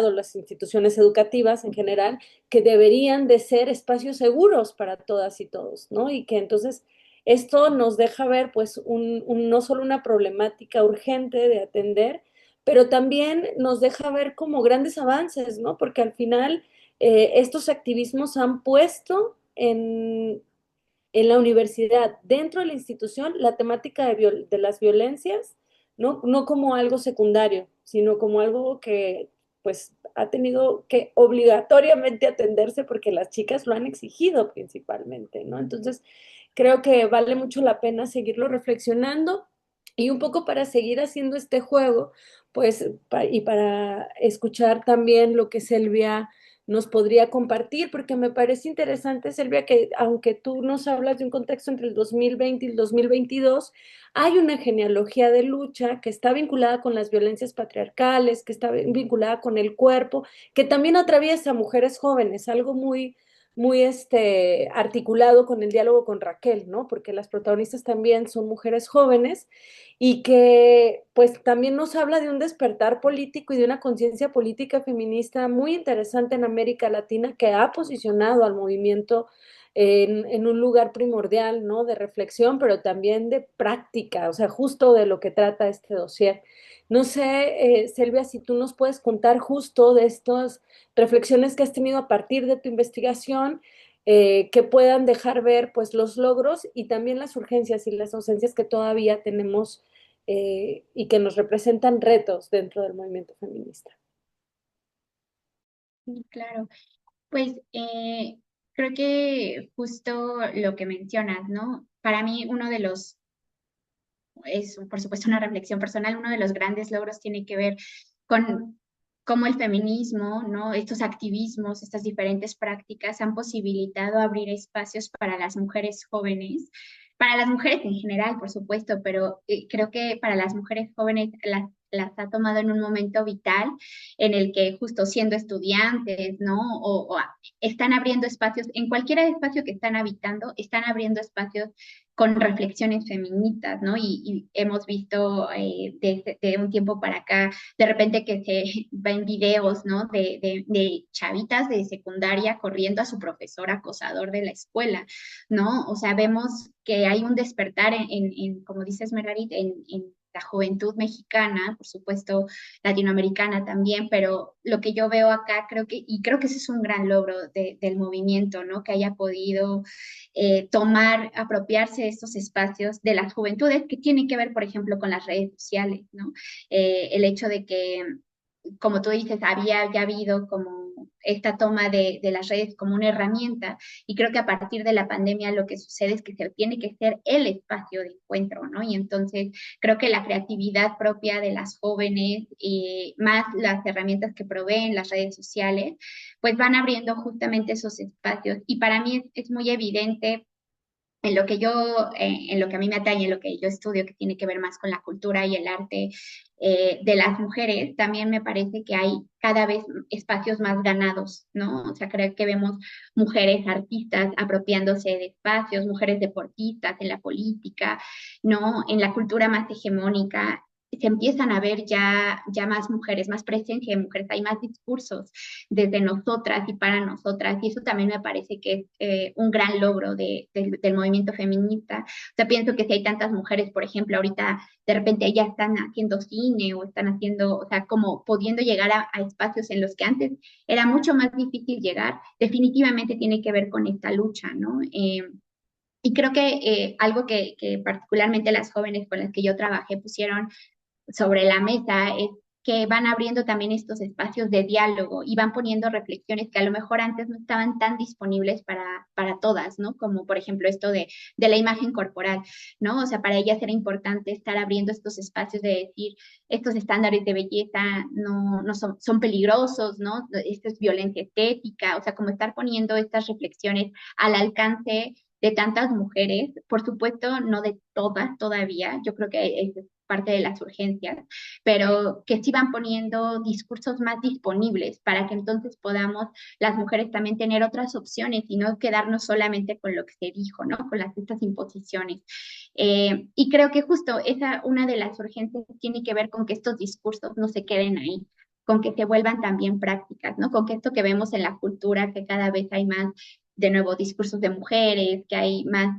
o las instituciones educativas en general, que deberían de ser espacios seguros para todas y todos, ¿no? Y que entonces esto nos deja ver, pues, no solo una problemática urgente de atender, pero también nos deja ver como grandes avances, ¿no? Porque al final estos activismos han puesto en la universidad, dentro de la institución, la temática de las violencias, ¿no? No como algo secundario, sino como algo que pues ha tenido que obligatoriamente atenderse porque las chicas lo han exigido principalmente, ¿no? Entonces, creo que vale mucho la pena seguirlo reflexionando y un poco para seguir haciendo este juego, pues, y para escuchar también lo que Selvia nos podría compartir, porque me parece interesante, Selvia, que aunque tú nos hablas de un contexto entre el 2020 y el 2022, hay una genealogía de lucha que está vinculada con las violencias patriarcales, que está vinculada con el cuerpo, que también atraviesa a mujeres jóvenes, algo muy articulado con el diálogo con Raquel, ¿no? Porque las protagonistas también son mujeres jóvenes y que pues también nos habla de un despertar político y de una conciencia política feminista muy interesante en América Latina que ha posicionado al movimiento en un lugar primordial, ¿no? De reflexión, pero también de práctica, o sea, justo de lo que trata este dossier. No sé, Selvia, si tú nos puedes contar justo de estas reflexiones que has tenido a partir de tu investigación, que puedan dejar ver pues los logros y también las urgencias y las ausencias que todavía tenemos y que nos representan retos dentro del movimiento feminista. Sí, claro. Pues creo que justo lo que mencionas, ¿no? Para mí uno de los, es por supuesto una reflexión personal, uno de los grandes logros tiene que ver con cómo el feminismo, ¿no? Estos activismos, estas diferentes prácticas han posibilitado abrir espacios para las mujeres jóvenes, para las mujeres en general, por supuesto, pero creo que para las mujeres jóvenes las ha tomado en un momento vital en el que justo siendo estudiantes, ¿no? O están abriendo espacios, en cualquier espacio que están habitando, están abriendo espacios con reflexiones feministas, ¿no? Y hemos visto de un tiempo para acá, de repente que se ven videos, ¿no? De chavitas de secundaria corriendo a su profesor acosador de la escuela, ¿no? O sea, vemos que hay un despertar como dices, Meredith, en la juventud mexicana, por supuesto latinoamericana también, pero lo que yo veo acá creo que ese es un gran logro del movimiento, ¿no? Que haya podido apropiarse de estos espacios de las juventudes que tienen que ver, por ejemplo, con las redes sociales, ¿no? El hecho de que, como tú dices, había ya habido como esta toma de las redes como una herramienta, y creo que a partir de la pandemia lo que sucede es que se tiene que ser el espacio de encuentro, ¿no? Y entonces creo que la creatividad propia de las jóvenes, más las herramientas que proveen las redes sociales, pues van abriendo justamente esos espacios. Y para mí es muy evidente en lo que a mí me atañe, en lo que yo estudio, que tiene que ver más con la cultura y el arte de las mujeres, también me parece que hay cada vez espacios más ganados, ¿no? O sea, creo que vemos mujeres artistas apropiándose de espacios, mujeres deportistas en la política, ¿no? En la cultura más hegemónica. Se empiezan a ver ya más mujeres, más presencia de mujeres, hay más discursos desde nosotras y para nosotras, y eso también me parece que es un gran logro del movimiento feminista. O sea, pienso que si hay tantas mujeres, por ejemplo, ahorita de repente ellas están haciendo cine o están haciendo, o sea, como pudiendo llegar a espacios en los que antes era mucho más difícil llegar, definitivamente tiene que ver con esta lucha, ¿no? Y creo que algo que particularmente las jóvenes con las que yo trabajé pusieron sobre la mesa es que van abriendo también estos espacios de diálogo y van poniendo reflexiones que a lo mejor antes no estaban tan disponibles para todas, ¿no? Como por ejemplo esto de la imagen corporal, ¿no? O sea, para ellas era importante estar abriendo estos espacios de decir, estos estándares de belleza no son peligrosos, ¿no? Esto es violencia estética, o sea, como estar poniendo estas reflexiones al alcance de tantas mujeres, por supuesto, no de todas todavía, yo creo que es parte de las urgencias, pero que sí van poniendo discursos más disponibles para que entonces podamos las mujeres también tener otras opciones y no quedarnos solamente con lo que se dijo, ¿no? Con estas imposiciones. Y creo que justo una de las urgencias tiene que ver con que estos discursos no se queden ahí, con que se vuelvan también prácticas, ¿no? Con que esto que vemos en la cultura, que cada vez hay más, de nuevo, discursos de mujeres, que hay más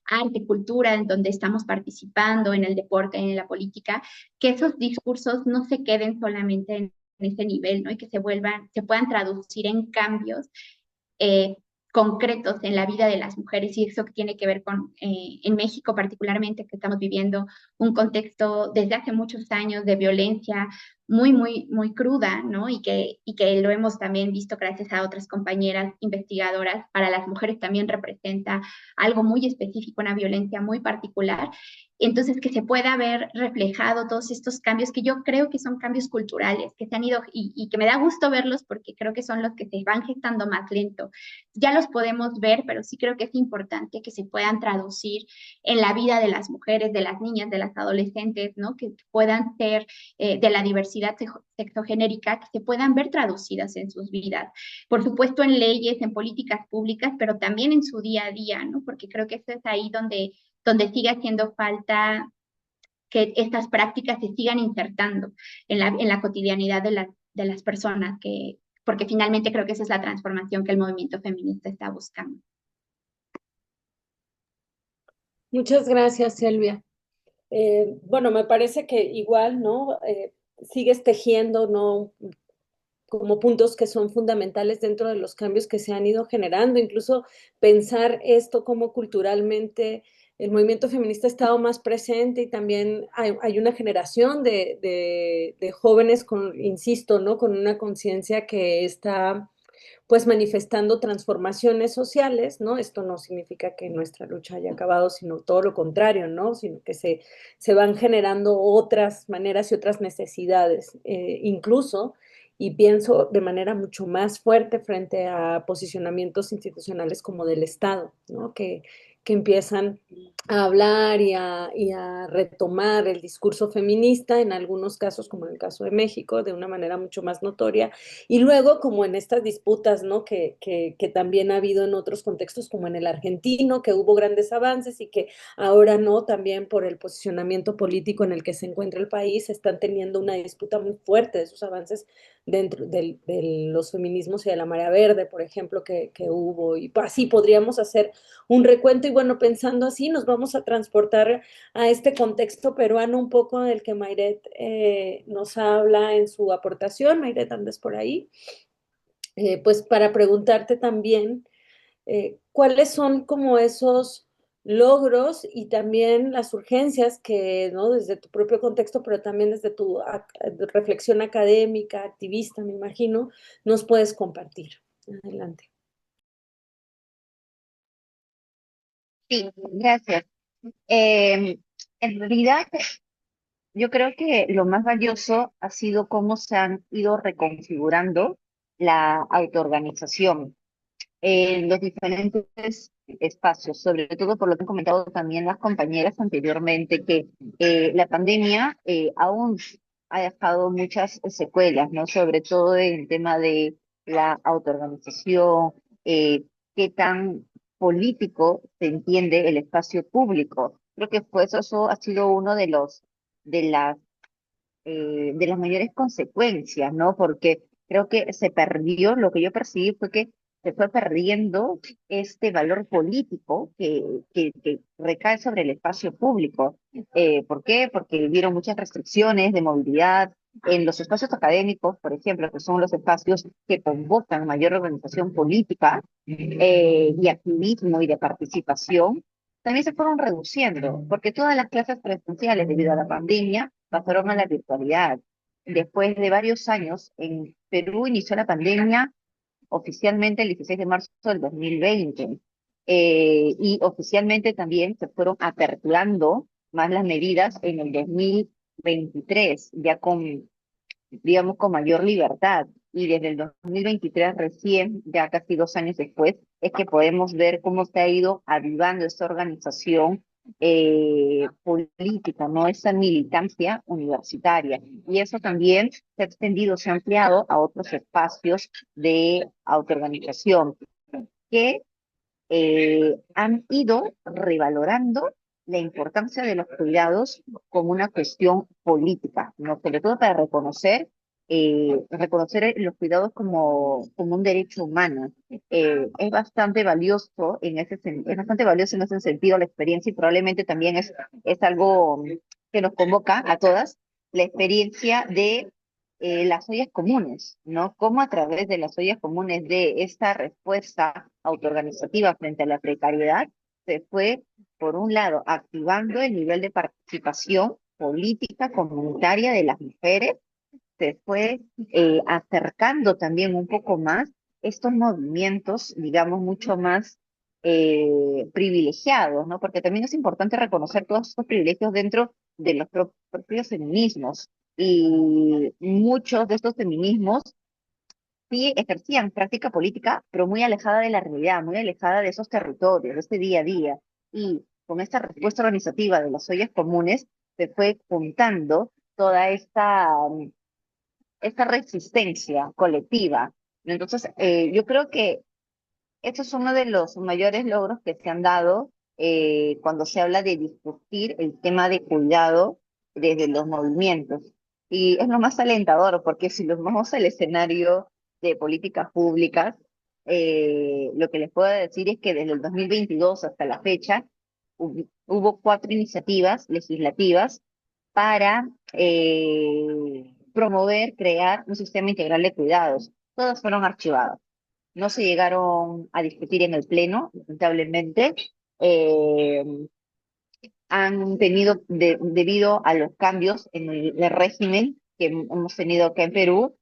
arte, cultura, en donde estamos participando, en el deporte, en la política, que esos discursos no se queden solamente en ese nivel, ¿no? Y que se puedan traducir en cambios eh, concretos en la vida de las mujeres, y eso que tiene que ver con, en México particularmente, que estamos viviendo un contexto desde hace muchos años de violencia muy cruda, ¿no? Y que lo hemos también visto gracias a otras compañeras investigadoras. Para las mujeres también representa algo muy específico, una violencia muy particular. Entonces, que se pueda ver reflejado todos estos cambios que yo creo que son cambios culturales, que se han ido y que me da gusto verlos porque creo que son los que se van gestando más lento. Ya los podemos ver, pero sí creo que es importante que se puedan traducir en la vida de las mujeres, de las niñas, de las adolescentes, ¿no? Que puedan ser de la diversidad sexogenérica, que se puedan ver traducidas en sus vidas. Por supuesto, en leyes, en políticas públicas, pero también en su día a día, ¿no? Porque creo que eso es ahí donde sigue haciendo falta que estas prácticas se sigan insertando en la cotidianidad de las personas, porque finalmente creo que esa es la transformación que el movimiento feminista está buscando. Muchas gracias, Silvia. Bueno, me parece que igual, ¿no? Sigues tejiendo, ¿no? Como puntos que son fundamentales dentro de los cambios que se han ido generando, incluso pensar esto como culturalmente el movimiento feminista ha estado más presente, y también hay una generación de jóvenes insisto, ¿no? Con una conciencia que está pues manifestando transformaciones sociales, ¿no? Esto no significa que nuestra lucha haya acabado, sino todo lo contrario, ¿no? Sino que se van generando otras maneras y otras necesidades, incluso, y pienso de manera mucho más fuerte frente a posicionamientos institucionales como del Estado, ¿no? Que empiezan a hablar y a retomar el discurso feminista, en algunos casos, como en el caso de México, de una manera mucho más notoria, y luego como en estas disputas, ¿no? Que también ha habido en otros contextos, como en el argentino, que hubo grandes avances y que ahora no, también por el posicionamiento político en el que se encuentra el país, están teniendo una disputa muy fuerte de esos avances dentro de los feminismos y de la marea verde, por ejemplo, que hubo. Y así podríamos hacer un recuento y bueno, pensando así, nos vamos a transportar a este contexto peruano un poco del que Mayret nos habla en su aportación. Mayret, andas por ahí. Pues para preguntarte también cuáles son como esos logros y también las urgencias que, ¿no? Desde tu propio contexto, pero también desde tu reflexión académica, activista, me imagino, nos puedes compartir. Adelante. Sí, gracias. En realidad, yo creo que lo más valioso ha sido cómo se han ido reconfigurando la autoorganización en los diferentes espacios, sobre todo por lo que han comentado también las compañeras anteriormente, que la pandemia aún ha dejado muchas secuelas, ¿no? Sobre todo en el tema de la autoorganización, qué tan político se entiende el espacio público. Creo que pues eso ha sido uno de las de las mayores consecuencias, ¿no? Porque creo que se perdió, lo que yo percibí fue que se fue perdiendo este valor político que recae sobre el espacio público. ¿Por qué? Porque hubieron muchas restricciones de movilidad. En los espacios académicos, por ejemplo, que son los espacios que convocan mayor organización política y activismo y de participación, también se fueron reduciendo, porque todas las clases presenciales debido a la pandemia pasaron a la virtualidad. Después de varios años, en Perú inició la pandemia oficialmente el 16 de marzo del 2020 y oficialmente también se fueron aperturando más las medidas en el 2023, ya con digamos, con mayor libertad. Y desde el 2023 recién, ya casi 2 años después, es que podemos ver cómo se ha ido avivando esta organización política, ¿no? Esa militancia universitaria. Y eso también se ha extendido, se ha ampliado a otros espacios de autoorganización que han ido revalorando la importancia de los cuidados como una cuestión política, ¿no? Sobre todo para reconocer los cuidados como un derecho humano. Es bastante valioso es bastante valioso en ese sentido la experiencia y probablemente también es algo que nos convoca a todas, la experiencia de las ollas comunes, ¿no? Cómo a través de las ollas comunes de esta respuesta autoorganizativa frente a la precariedad se fue, por un lado, activando el nivel de participación política comunitaria de las mujeres, se fue acercando también un poco más estos movimientos, digamos, mucho más privilegiados, ¿no? Porque también es importante reconocer todos estos privilegios dentro de los propios feminismos. Y muchos de estos feminismos sí ejercían práctica política, pero muy alejada de la realidad, muy alejada de esos territorios, de este día a día. Y con esta respuesta organizativa de las ollas comunes, se fue juntando toda esta resistencia colectiva. Entonces, yo creo que esto es uno de los mayores logros que se han dado cuando se habla de discutir el tema de cuidado desde los movimientos. Y es lo más alentador, porque si nos vamos al escenario de políticas públicas, lo que les puedo decir es que desde el 2022 hasta la fecha hubo 4 iniciativas legislativas para promover, crear un sistema integral de cuidados. Todas fueron archivadas, no se llegaron a discutir en el Pleno, lamentablemente. Eh, Han tenido, debido a los cambios en el régimen que hemos tenido acá en Perú,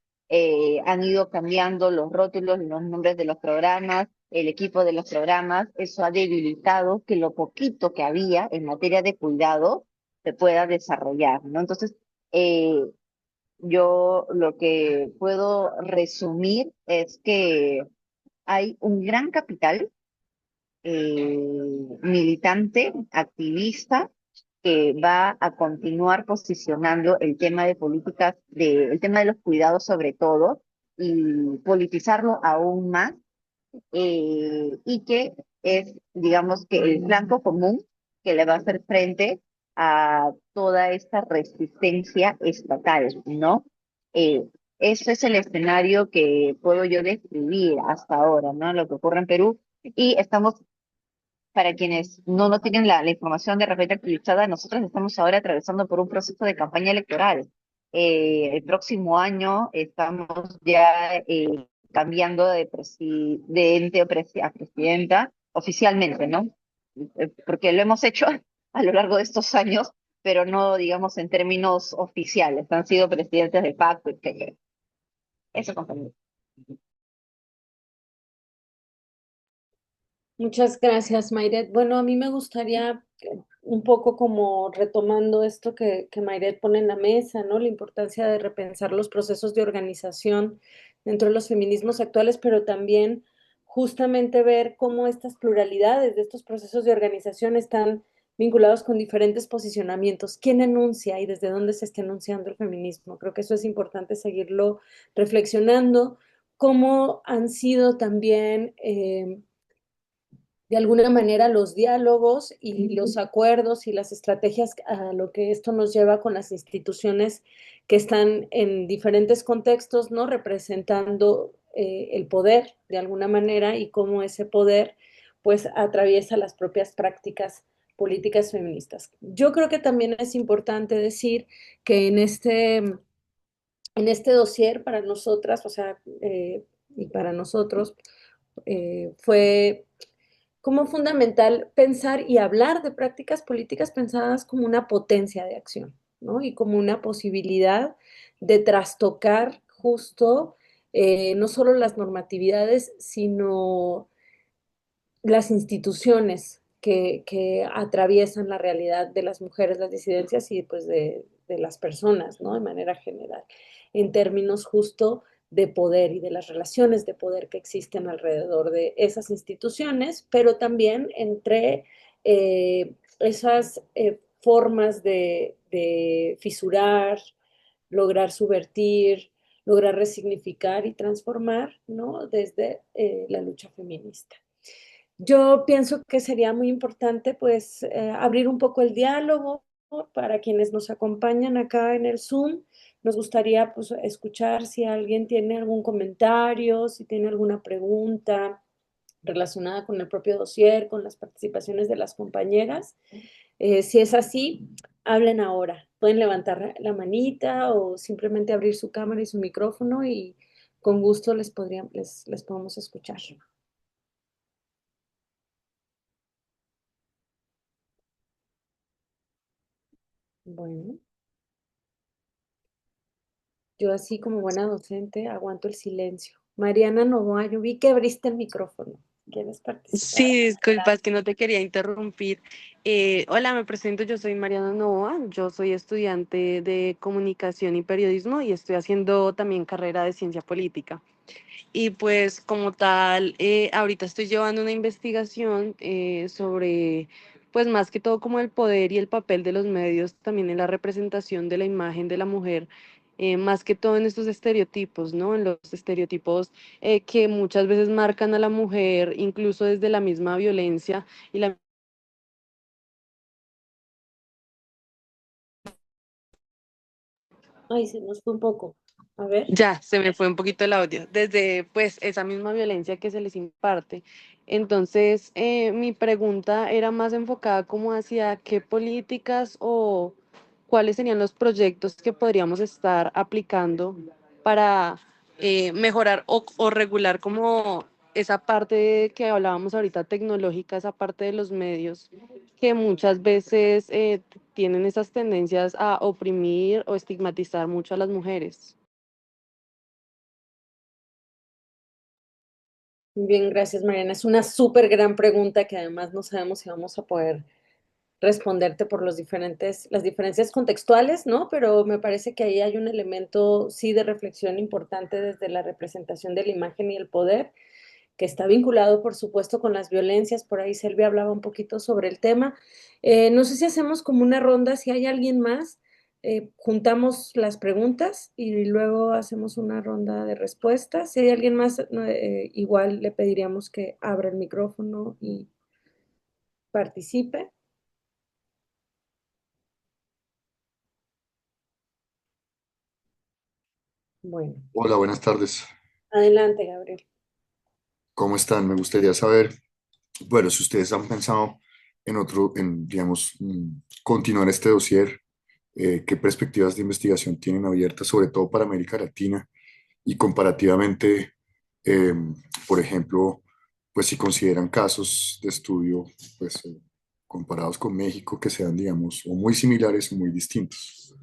han ido cambiando los rótulos, los nombres de los programas, el equipo de los programas. Eso ha debilitado que lo poquito que había en materia de cuidado se pueda desarrollar, ¿no? Entonces, eh, yo lo que puedo resumir es que hay un gran capital militante, activista, que va a continuar posicionando el tema de políticas, el tema de los cuidados sobre todo, y politizarlo aún más, y que es, digamos, que el flanco común que le va a hacer frente a toda esta resistencia estatal, ¿no? Eh, ese es el escenario que puedo yo describir hasta ahora, ¿no? Lo que ocurre en Perú. Y estamos, para quienes no tienen la información de repente actualizada, nosotros estamos ahora atravesando por un proceso de campaña electoral. El próximo año estamos ya cambiando de presidente a presidenta oficialmente, ¿no? Porque lo hemos hecho a lo largo de estos años, pero no, digamos, en términos oficiales. Han sido presidentes de facto, etc. Eso, compañero. Muchas gracias, Mayret. Bueno, a mí me gustaría un poco como retomando esto que Mayret pone en la mesa, ¿no? La importancia de repensar los procesos de organización dentro de los feminismos actuales, pero también justamente ver cómo estas pluralidades de estos procesos de organización están vinculados con diferentes posicionamientos. ¿Quién enuncia y desde dónde se está enunciando el feminismo? Creo que eso es importante seguirlo reflexionando. Cómo han sido también de alguna manera los diálogos y los acuerdos y las estrategias a lo que esto nos lleva con las instituciones que están en diferentes contextos, ¿no? Representando el poder de alguna manera y cómo ese poder pues atraviesa las propias prácticas políticas feministas. Yo creo que también es importante decir que en este dossier para nosotras, o sea, y para nosotros, fue como fundamental pensar y hablar de prácticas políticas pensadas como una potencia de acción, ¿no? Y como una posibilidad de trastocar justo no solo las normatividades, sino las instituciones que atraviesan la realidad de las mujeres, las disidencias y pues de las personas, ¿no? De manera general, en términos justo de poder y de las relaciones de poder que existen alrededor de esas instituciones, pero también entre esas formas de fisurar, lograr subvertir, lograr resignificar y transformar, ¿no? Desde la lucha feminista. Yo pienso que sería muy importante, pues, abrir un poco el diálogo, ¿no? Para quienes nos acompañan acá en el Zoom. Nos gustaría, pues, escuchar si alguien tiene algún comentario, si tiene alguna pregunta relacionada con el propio dossier, con las participaciones de las compañeras. Si es así, hablen ahora. Pueden levantar la manita o simplemente abrir su cámara y su micrófono y con gusto les podemos escuchar. Bueno. Yo así como buena docente aguanto el silencio. Mariana Novoa, yo vi que abriste el micrófono. ¿Quieres participar? Sí, disculpa, es que no te quería interrumpir. Hola, me presento, yo soy Mariana Novoa, yo soy estudiante de comunicación y periodismo y estoy haciendo también carrera de ciencia política. Y pues como tal, ahorita estoy llevando una investigación sobre, pues más que todo como el poder y el papel de los medios también en la representación de la imagen de la mujer, más que todo en estos estereotipos, ¿no? En los estereotipos que muchas veces marcan a la mujer, incluso desde la misma violencia y la... Ay, se nos fue un poco. A ver. Ya, se me fue un poquito el audio. Desde pues esa misma violencia que se les imparte. Entonces, mi pregunta era más enfocada como hacia qué políticas o cuáles serían los proyectos que podríamos estar aplicando para mejorar o regular como esa parte que hablábamos ahorita tecnológica, esa parte de los medios que muchas veces tienen esas tendencias a oprimir o estigmatizar mucho a las mujeres. Bien, gracias, Mariana. Es una súper gran pregunta que además no sabemos si vamos a poder responderte por las diferencias contextuales, ¿no? Pero me parece que ahí hay un elemento, sí, de reflexión importante desde la representación de la imagen y el poder, que está vinculado, por supuesto, con las violencias. Por ahí Selvia hablaba un poquito sobre el tema. No sé si hacemos como una ronda, si hay alguien más, juntamos las preguntas y luego hacemos una ronda de respuestas. Si hay alguien más, no, igual le pediríamos que abra el micrófono y participe. Bueno, Hola, buenas tardes. adelante, Gabriel. ¿Cómo están? Me gustaría saber, bueno, si ustedes han pensado digamos, continuar este dossier, qué perspectivas de investigación tienen abiertas, sobre todo para América Latina y comparativamente, eh, por ejemplo, pues si consideran casos de estudio, pues comparados con México que sean, digamos, o muy similares o muy distintos.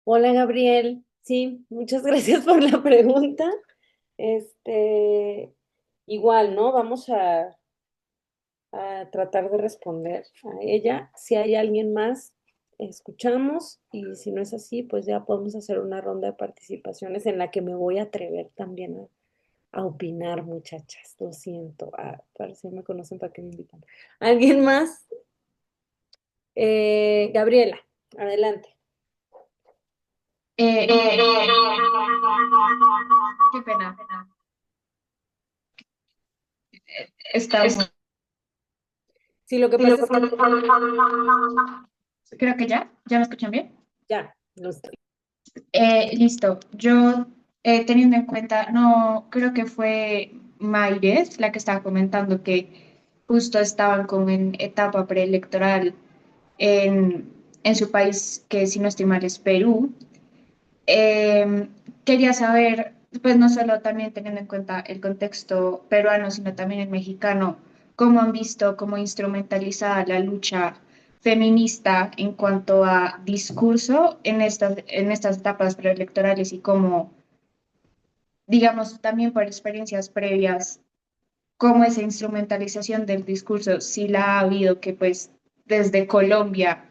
Hola, Gabriel. Sí, muchas gracias por la pregunta. Este, igual, ¿no? Vamos a tratar de responder a ella. Si hay alguien más, escuchamos y si no es así, pues ya podemos hacer una ronda de participaciones en la que me voy a atrever también a opinar, muchachas. Lo siento. Para si me conocen, ¿para qué me invitan? ¿Alguien más? Gabriela, adelante. Eh, qué pena. Estamos. Sí, lo que pasa es que Creo que ya me escuchan bien. ya, no estoy. Listo. Yo, teniendo en cuenta, no, creo que fue Mayres la que estaba comentando que justo estaban como en etapa preelectoral en su país, que si no estoy mal es Perú. Eh, Quería saber, pues no solo también teniendo en cuenta el contexto peruano, sino también el mexicano, cómo han visto cómo instrumentalizada la lucha feminista en cuanto a discurso en estas etapas preelectorales y cómo, digamos, también por experiencias previas, cómo esa instrumentalización del discurso, si la ha habido, que pues desde Colombia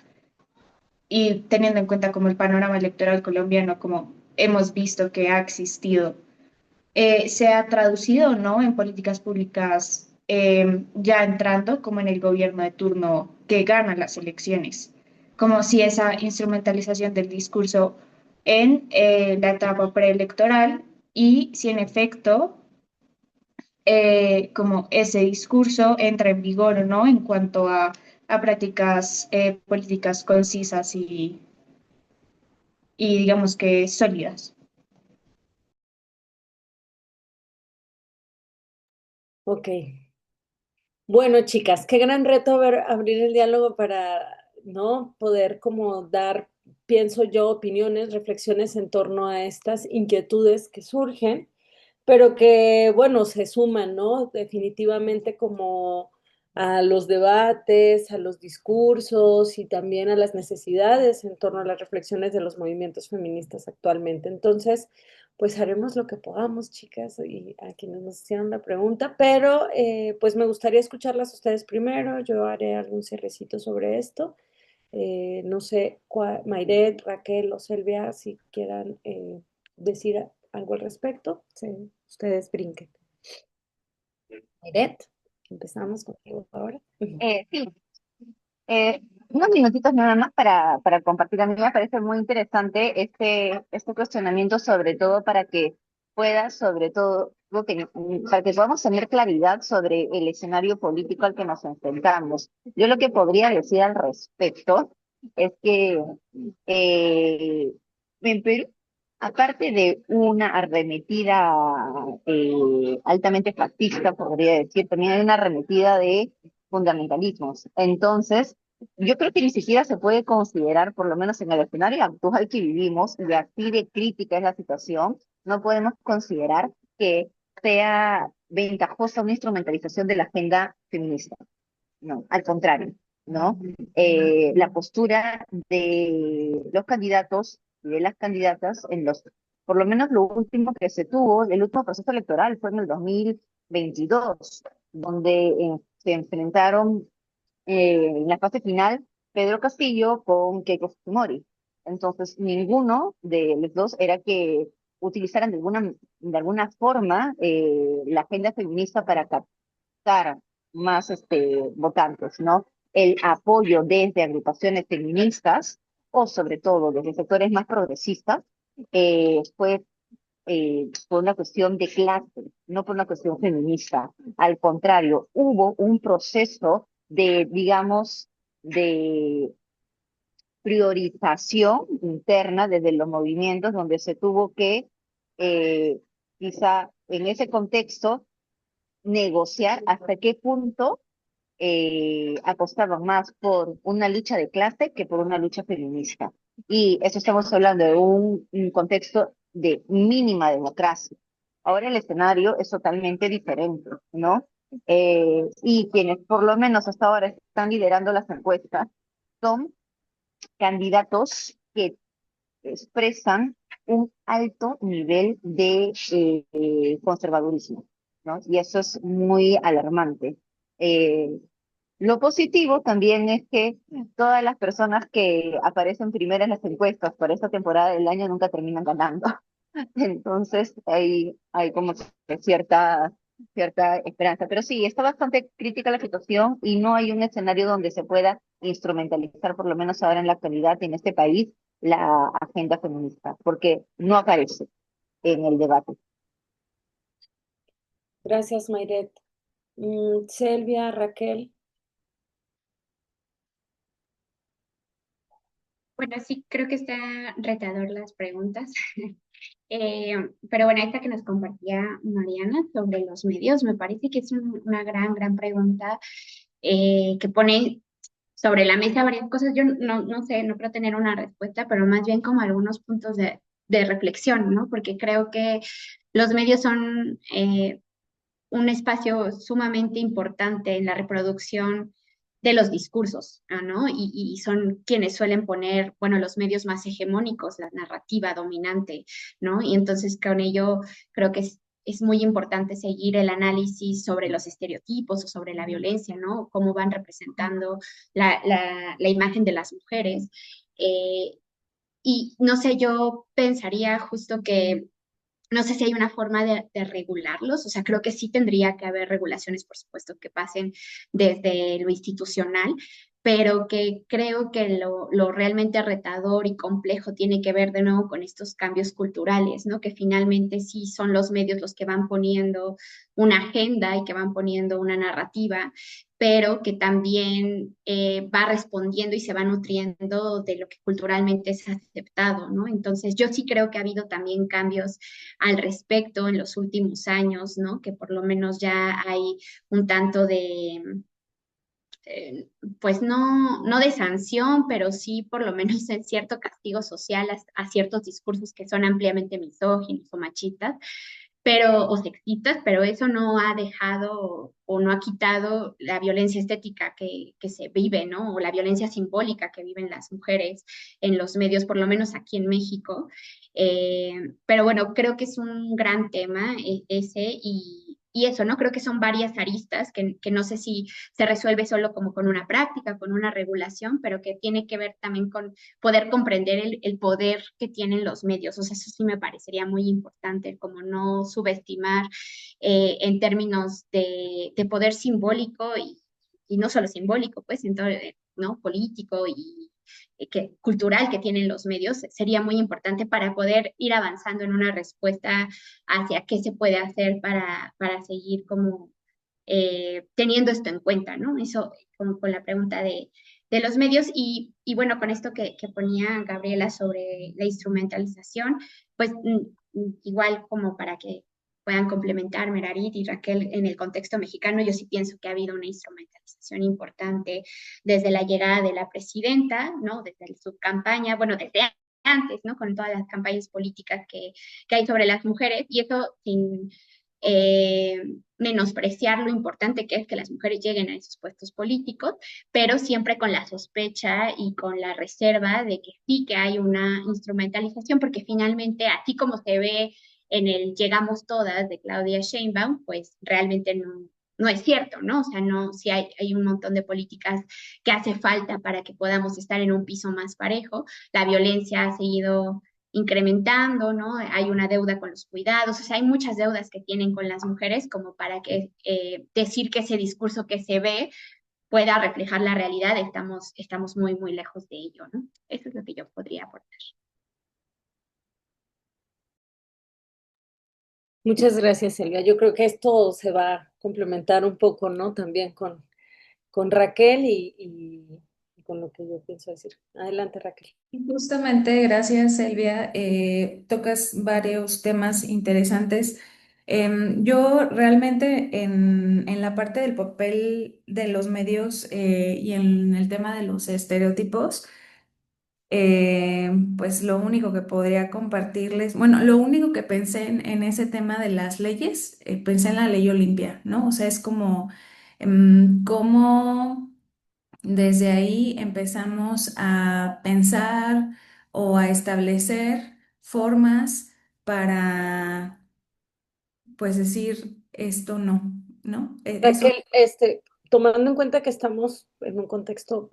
y teniendo en cuenta como el panorama electoral colombiano, como hemos visto que ha existido, se ha traducido, ¿no? En políticas públicas ya entrando como en el gobierno de turno que gana las elecciones, como si esa instrumentalización del discurso en la etapa preelectoral y si en efecto como ese discurso entra en vigor o no en cuanto a prácticas políticas concisas y digamos que sólidas. Ok. Bueno, chicas, qué gran reto abrir el diálogo para, ¿no? Poder como dar, pienso yo, opiniones, reflexiones en torno a estas inquietudes que surgen, pero que, bueno, se suman, ¿no? Definitivamente como a los debates, a los discursos y también a las necesidades en torno a las reflexiones de los movimientos feministas actualmente. Entonces, pues haremos lo que podamos, chicas, y a quienes nos hicieron la pregunta, pero pues me gustaría escucharlas a ustedes primero. Yo haré algún cierrecito sobre esto. No sé, Mayret, Raquel o Silvia, si quieran decir algo al respecto, sí, ustedes brinquen. Mayret, empezamos contigo ahora. Sí, unos minutitos nada más para compartir. A mí me parece muy interesante este cuestionamiento, sobre todo para que pueda, sobre todo, para que podamos tener claridad sobre el escenario político al que nos enfrentamos. Yo lo que podría decir al respecto es que en Perú, aparte de una arremetida altamente fascista, podría decir, también hay una arremetida de fundamentalismos. Entonces, yo creo que ni siquiera se puede considerar, por lo menos en el escenario actual que vivimos, y así de crítica es la situación, no podemos considerar que sea ventajosa una instrumentalización de la agenda feminista. No, al contrario, ¿no? La postura de los candidatos y de las candidatas por lo menos lo último que se tuvo, el último proceso electoral fue en el 2022, donde se enfrentaron en la fase final Pedro Castillo con Keiko Fujimori. Entonces, ninguno de los dos era que utilizaran de alguna forma la agenda feminista para captar más votantes, ¿no? El apoyo desde agrupaciones feministas o sobre todo desde sectores más progresistas fue por una cuestión de clase, no por una cuestión feminista. Al contrario, hubo un proceso de, digamos, de priorización interna desde los movimientos donde se tuvo que, eh, quizá en ese contexto, negociar hasta qué punto apostaban más por una lucha de clase que por una lucha feminista. Y eso estamos hablando de un contexto de mínima democracia. Ahora el escenario es totalmente diferente, ¿no? Y quienes por lo menos hasta ahora están liderando las encuestas son candidatos que expresan un alto nivel de conservadurismo, ¿no? Y eso es muy alarmante. Eh, lo positivo también es que todas las personas que aparecen primeras en las encuestas para esta temporada del año nunca terminan ganando. Entonces hay como que cierta esperanza. Pero sí, está bastante crítica la situación y no hay un escenario donde se pueda instrumentalizar, por lo menos ahora en la actualidad en este país, la agenda feminista, porque no aparece en el debate. Gracias, Mayret. Selvia, Raquel. Bueno, sí, creo que está retador las preguntas. Pero bueno, esta que nos compartía Mariana sobre los medios, me parece que es una gran pregunta que pone sobre la mesa varias cosas. Yo no sé, no creo tener una respuesta, pero más bien como algunos puntos de reflexión, ¿no? Porque creo que los medios son un espacio sumamente importante en la reproducción de los discursos, ¿no? Y son quienes suelen poner, bueno, los medios más hegemónicos, la narrativa dominante, ¿no? Y entonces con ello creo que es muy importante seguir el análisis sobre los estereotipos o sobre la violencia, ¿no? Cómo van representando la imagen de las mujeres. Eh, y no sé, yo pensaría justo que no sé si hay una forma de regularlos, o sea, creo que sí tendría que haber regulaciones, por supuesto, que pasen desde lo institucional, pero que creo que lo realmente retador y complejo tiene que ver de nuevo con estos cambios culturales, ¿no? Que finalmente sí son los medios los que van poniendo una agenda y que van poniendo una narrativa, pero que también va respondiendo y se va nutriendo de lo que culturalmente es aceptado, ¿no? Entonces, yo sí creo que ha habido también cambios al respecto en los últimos años, ¿no? Que por lo menos ya hay un tanto de, pues no de sanción, pero sí por lo menos en cierto castigo social a ciertos discursos que son ampliamente misóginos o machistas, pero, o sexistas, pero eso no ha dejado o no ha quitado la violencia estética que se vive, ¿no? O la violencia simbólica que viven las mujeres en los medios, por lo menos aquí en México. Pero bueno, creo que es un gran tema ese y eso, ¿no? Creo que son varias aristas que no sé si se resuelve solo como con una práctica, con una regulación, pero que tiene que ver también con poder comprender el poder que tienen los medios. O sea, eso sí me parecería muy importante, como no subestimar en términos de poder simbólico y no solo simbólico, pues, entonces, ¿no? Político y cultural que tienen los medios, sería muy importante para poder ir avanzando en una respuesta hacia qué se puede hacer para seguir como teniendo esto en cuenta, ¿no? Eso como con la pregunta de los medios y bueno, con esto que ponía Gabriela sobre la instrumentalización, pues igual como para que puedan complementar Merarit y Raquel en el contexto mexicano, yo sí pienso que ha habido una instrumentalización importante desde la llegada de la presidenta, ¿no? Desde su campaña, bueno, desde antes, ¿no? Con todas las campañas políticas que hay sobre las mujeres y eso sin eh, menospreciar lo importante que es que las mujeres lleguen a esos puestos políticos, pero siempre con la sospecha y con la reserva de que sí que hay una instrumentalización, porque finalmente, así como se ve en el Llegamos Todas de Claudia Sheinbaum, pues realmente no es cierto, ¿no? O sea, no, sí hay un montón de políticas que hace falta para que podamos estar en un piso más parejo. La violencia ha seguido incrementando, ¿no? Hay una deuda con los cuidados, o sea, hay muchas deudas que tienen con las mujeres como para que decir que ese discurso que se ve pueda reflejar la realidad, estamos muy lejos de ello, ¿no? Eso es lo que yo podría aportar. Muchas gracias, Silvia. Yo creo que esto se va a complementar un poco, ¿no? También con Raquel y con lo que yo pienso decir. Adelante, Raquel. Justamente, gracias, Elvia. Tocas varios temas interesantes. Yo realmente en la parte del papel de los medios y en el tema de los estereotipos, pues lo único que podría compartirles, bueno, lo único que pensé en ese tema de las leyes, pensé en la ley Olimpia, ¿no? O sea, es como cómo desde ahí empezamos a pensar o a establecer formas para, pues decir, esto no, ¿no? Eso. Raquel, tomando en cuenta que estamos en un contexto,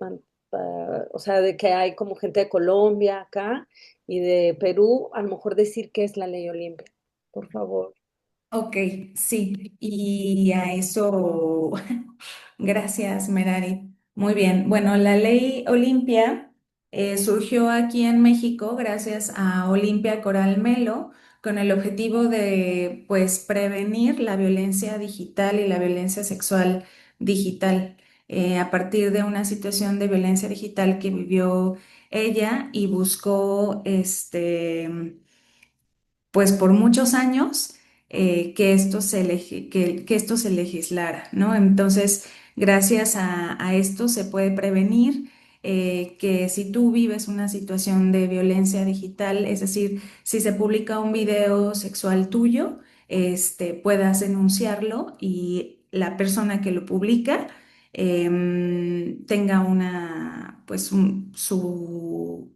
o sea, de que hay como gente de Colombia acá y de Perú, a lo mejor decir qué es la ley Olimpia, por favor. Ok, sí, y a eso, gracias, Merari. Muy bien. Bueno, la ley Olimpia surgió aquí en México gracias a Olimpia Coral Melo con el objetivo de, pues, prevenir la violencia digital y la violencia sexual digital a partir de una situación de violencia digital que vivió ella y buscó, pues por muchos años que esto que esto se legislara, ¿no? Entonces, gracias a esto se puede prevenir que si tú vives una situación de violencia digital, es decir, si se publica un video sexual tuyo, puedas denunciarlo y la persona que lo publica tenga una, pues, su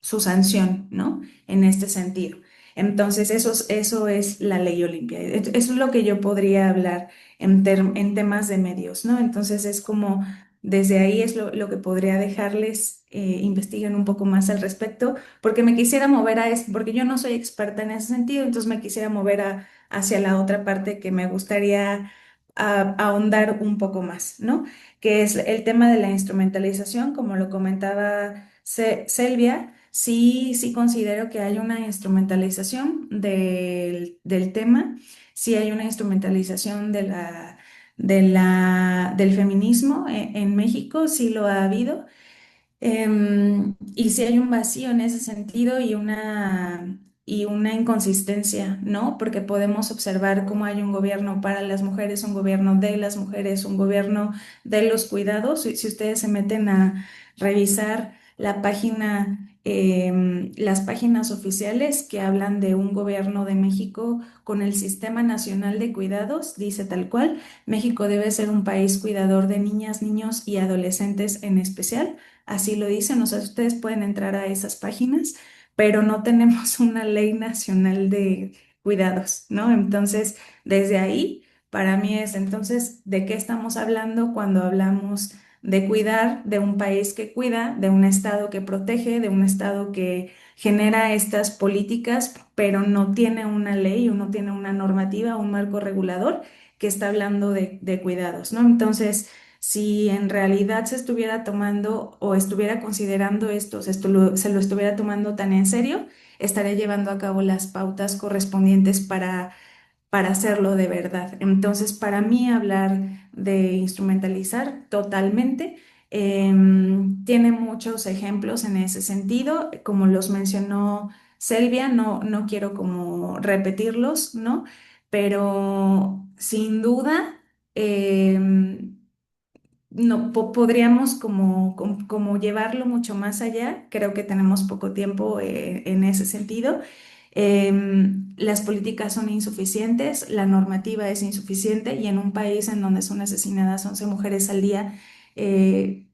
sanción, ¿no? En este sentido. Entonces, eso es la ley Olimpia. Eso es lo que yo podría hablar en temas de medios, ¿no? Entonces, es como, desde ahí es lo que podría dejarles, investiguen un poco más al respecto, porque me quisiera mover a esto, porque yo no soy experta en ese sentido, entonces me quisiera mover hacia la otra parte que me gustaría ahondar un poco más, ¿no? Que es el tema de la instrumentalización, como lo comentaba Selvia. Sí, sí considero que hay una instrumentalización del tema, sí hay una instrumentalización del feminismo en México, sí lo ha habido. Y sí hay un vacío en ese sentido y una inconsistencia, ¿no? Porque podemos observar cómo hay un gobierno para las mujeres, un gobierno de las mujeres, un gobierno de los cuidados. Si ustedes se meten a revisar la página, las páginas oficiales que hablan de un gobierno de México con el Sistema Nacional de Cuidados, dice tal cual, México debe ser un país cuidador de niñas, niños y adolescentes en especial. Así lo dicen, o sea, ustedes pueden entrar a esas páginas, pero no tenemos una ley nacional de cuidados, ¿no? Entonces, desde ahí, para mí es entonces, ¿de qué estamos hablando cuando hablamos de cuidar de un país que cuida, de un estado que protege, de un estado que genera estas políticas, pero no tiene una ley o no tiene una normativa, un marco regulador que está hablando de cuidados, ¿no? Entonces, si en realidad se estuviera tomando o estuviera considerando esto, se lo estuviera tomando tan en serio, estaría llevando a cabo las pautas correspondientes para hacerlo de verdad. Entonces, para mí hablar de instrumentalizar totalmente, tiene muchos ejemplos en ese sentido, como los mencionó Selvia, no quiero como repetirlos, ¿no? Pero sin duda... em, no podríamos como llevarlo mucho más allá. Creo que tenemos poco tiempo en ese sentido. Las políticas son insuficientes, la normativa es insuficiente y en un país en donde son asesinadas 11 mujeres al día, eh,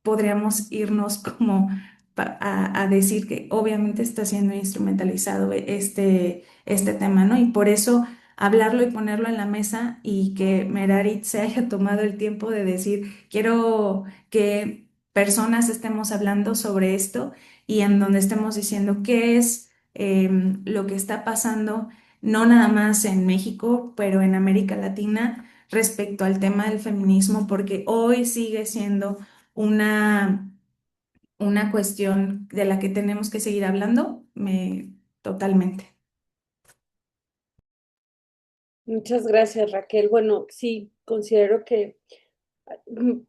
podríamos irnos como a decir que obviamente está siendo instrumentalizado este tema, ¿no? Y por eso hablarlo y ponerlo en la mesa y que Merarit se haya tomado el tiempo de decir, quiero que personas estemos hablando sobre esto y en donde estemos diciendo qué es lo que está pasando, no nada más en México, pero en América Latina respecto al tema del feminismo, porque hoy sigue siendo una, una cuestión de la que tenemos que seguir hablando, totalmente. Muchas gracias, Raquel. Bueno, sí, considero que mm,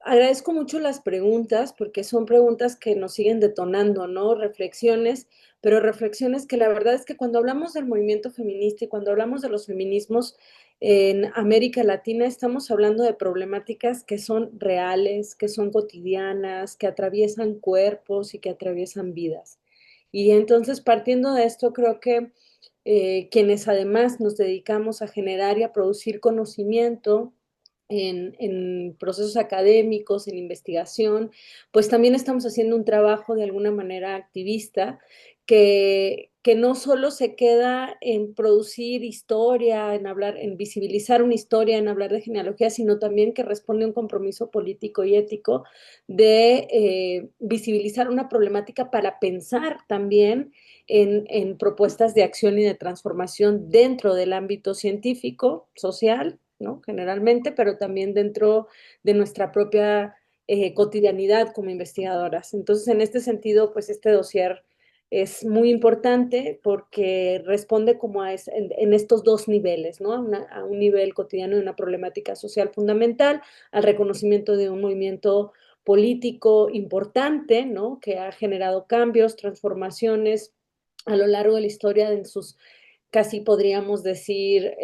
agradezco mucho las preguntas porque son preguntas que nos siguen detonando, ¿no? Reflexiones, pero reflexiones que la verdad es que cuando hablamos del movimiento feminista y cuando hablamos de los feminismos en América Latina, estamos hablando de problemáticas que son reales, que son cotidianas, que atraviesan cuerpos y que atraviesan vidas. Y entonces, partiendo de esto, creo que quienes además nos dedicamos a generar y a producir conocimiento, en procesos académicos, en investigación, pues también estamos haciendo un trabajo de alguna manera activista que no solo se queda en producir historia, en hablar, en visibilizar una historia, en hablar de genealogía, sino también que responde a un compromiso político y ético de visibilizar una problemática para pensar también en propuestas de acción y de transformación dentro del ámbito científico, social, ¿no? Generalmente, pero también dentro de nuestra propia cotidianidad como investigadoras. Entonces, en este sentido, pues este dossier es muy importante porque responde como en estos dos niveles, ¿no? A un nivel cotidiano de una problemática social fundamental, al reconocimiento de un movimiento político importante, ¿no? Que ha generado cambios, transformaciones a lo largo de la historia en sus, casi podríamos decir,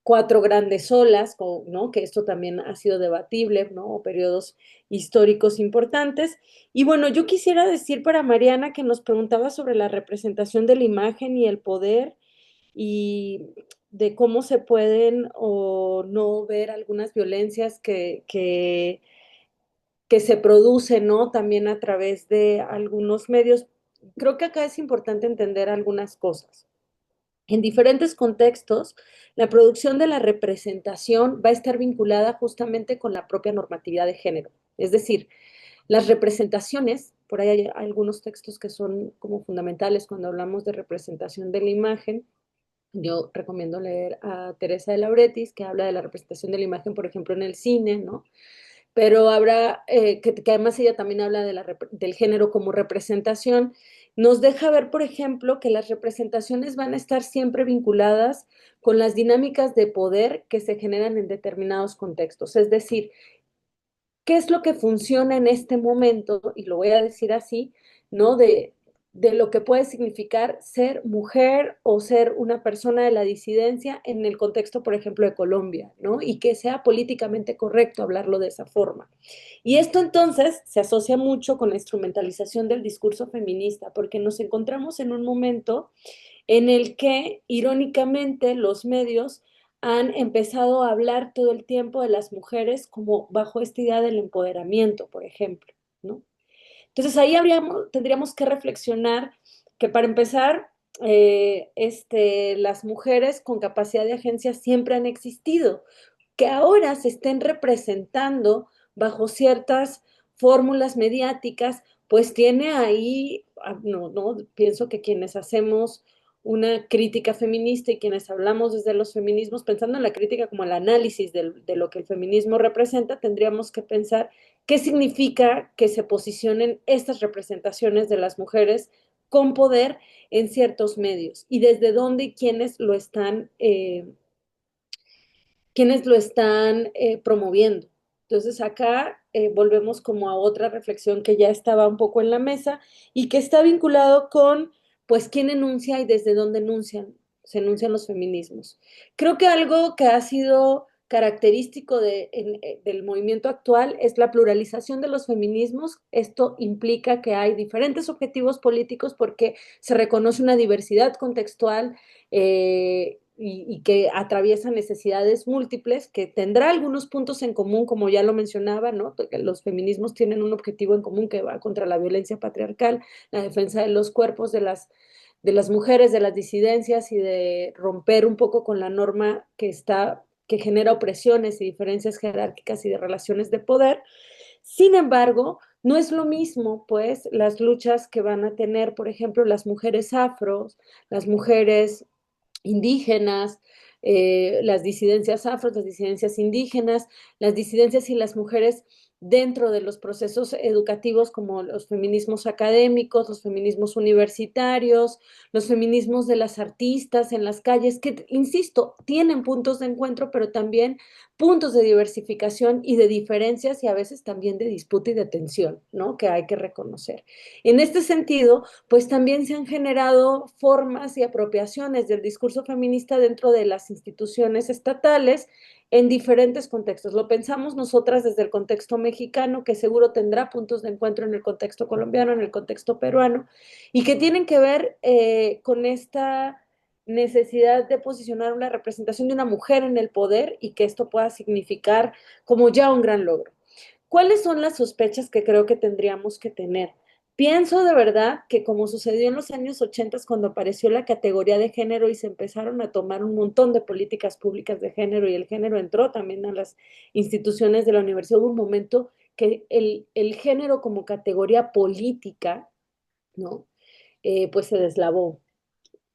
cuatro grandes olas, ¿no? Que esto también ha sido debatible, ¿no? O periodos históricos importantes. Y bueno, yo quisiera decir para Mariana que nos preguntaba sobre la representación de la imagen y el poder y de cómo se pueden o no ver algunas violencias que se producen, ¿no? También a través de algunos medios. Creo que acá es importante entender algunas cosas. En diferentes contextos, la producción de la representación va a estar vinculada justamente con la propia normatividad de género. Es decir, las representaciones, por ahí hay algunos textos que son como fundamentales cuando hablamos de representación de la imagen. Yo recomiendo leer a Teresa de Lauretis, que habla de la representación de la imagen, por ejemplo, en el cine, ¿no? Pero habrá, que además ella también habla de del género como representación, nos deja ver, por ejemplo, que las representaciones van a estar siempre vinculadas con las dinámicas de poder que se generan en determinados contextos. Es decir, qué es lo que funciona en este momento, y lo voy a decir así, ¿no? De lo que puede significar ser mujer o ser una persona de la disidencia en el contexto, por ejemplo, de Colombia, ¿no? Y que sea políticamente correcto hablarlo de esa forma. Y esto entonces se asocia mucho con la instrumentalización del discurso feminista, porque nos encontramos en un momento en el que, irónicamente, los medios han empezado a hablar todo el tiempo de las mujeres como bajo esta idea del empoderamiento, por ejemplo, ¿no? Entonces ahí tendríamos que reflexionar que para empezar, las mujeres con capacidad de agencia siempre han existido, que ahora se estén representando bajo ciertas fórmulas mediáticas, pues tiene ahí, no, pienso que quienes hacemos una crítica feminista y quienes hablamos desde los feminismos, pensando en la crítica como el análisis de lo que el feminismo representa, tendríamos que pensar qué significa que se posicionen estas representaciones de las mujeres con poder en ciertos medios y desde dónde y quiénes lo están promoviendo. Entonces acá volvemos como a otra reflexión que ya estaba un poco en la mesa y que está vinculado con, pues, quién enuncia y desde dónde se enuncian los feminismos. Creo que algo que ha sido característico del movimiento actual es la pluralización de los feminismos. Esto implica que hay diferentes objetivos políticos porque se reconoce una diversidad contextual y que atraviesa necesidades múltiples, que tendrá algunos puntos en común, como ya lo mencionaba, ¿no? Porque los feminismos tienen un objetivo en común que va contra la violencia patriarcal, la defensa de los cuerpos de las mujeres, de las disidencias y de romper un poco con la norma que genera opresiones y diferencias jerárquicas y de relaciones de poder. Sin embargo, no es lo mismo, pues, las luchas que van a tener, por ejemplo, las mujeres afros, las mujeres indígenas, las disidencias afros, las disidencias indígenas, las disidencias y las mujeres dentro de los procesos educativos como los feminismos académicos, los feminismos universitarios, los feminismos de las artistas en las calles, que, insisto, tienen puntos de encuentro, pero también puntos de diversificación y de diferencias y a veces también de disputa y de tensión, ¿no? Que hay que reconocer. En este sentido, pues también se han generado formas y apropiaciones del discurso feminista dentro de las instituciones estatales en diferentes contextos. Lo pensamos nosotras desde el contexto mexicano, que seguro tendrá puntos de encuentro en el contexto colombiano, en el contexto peruano, y que tienen que ver con esta necesidad de posicionar una representación de una mujer en el poder y que esto pueda significar como ya un gran logro. ¿Cuáles son las sospechas que creo que tendríamos que tener? Pienso de verdad que como sucedió en los años 80 cuando apareció la categoría de género y se empezaron a tomar un montón de políticas públicas de género y el género entró también a las instituciones de la universidad, hubo un momento que el género como categoría política, ¿no? Pues se deslavó,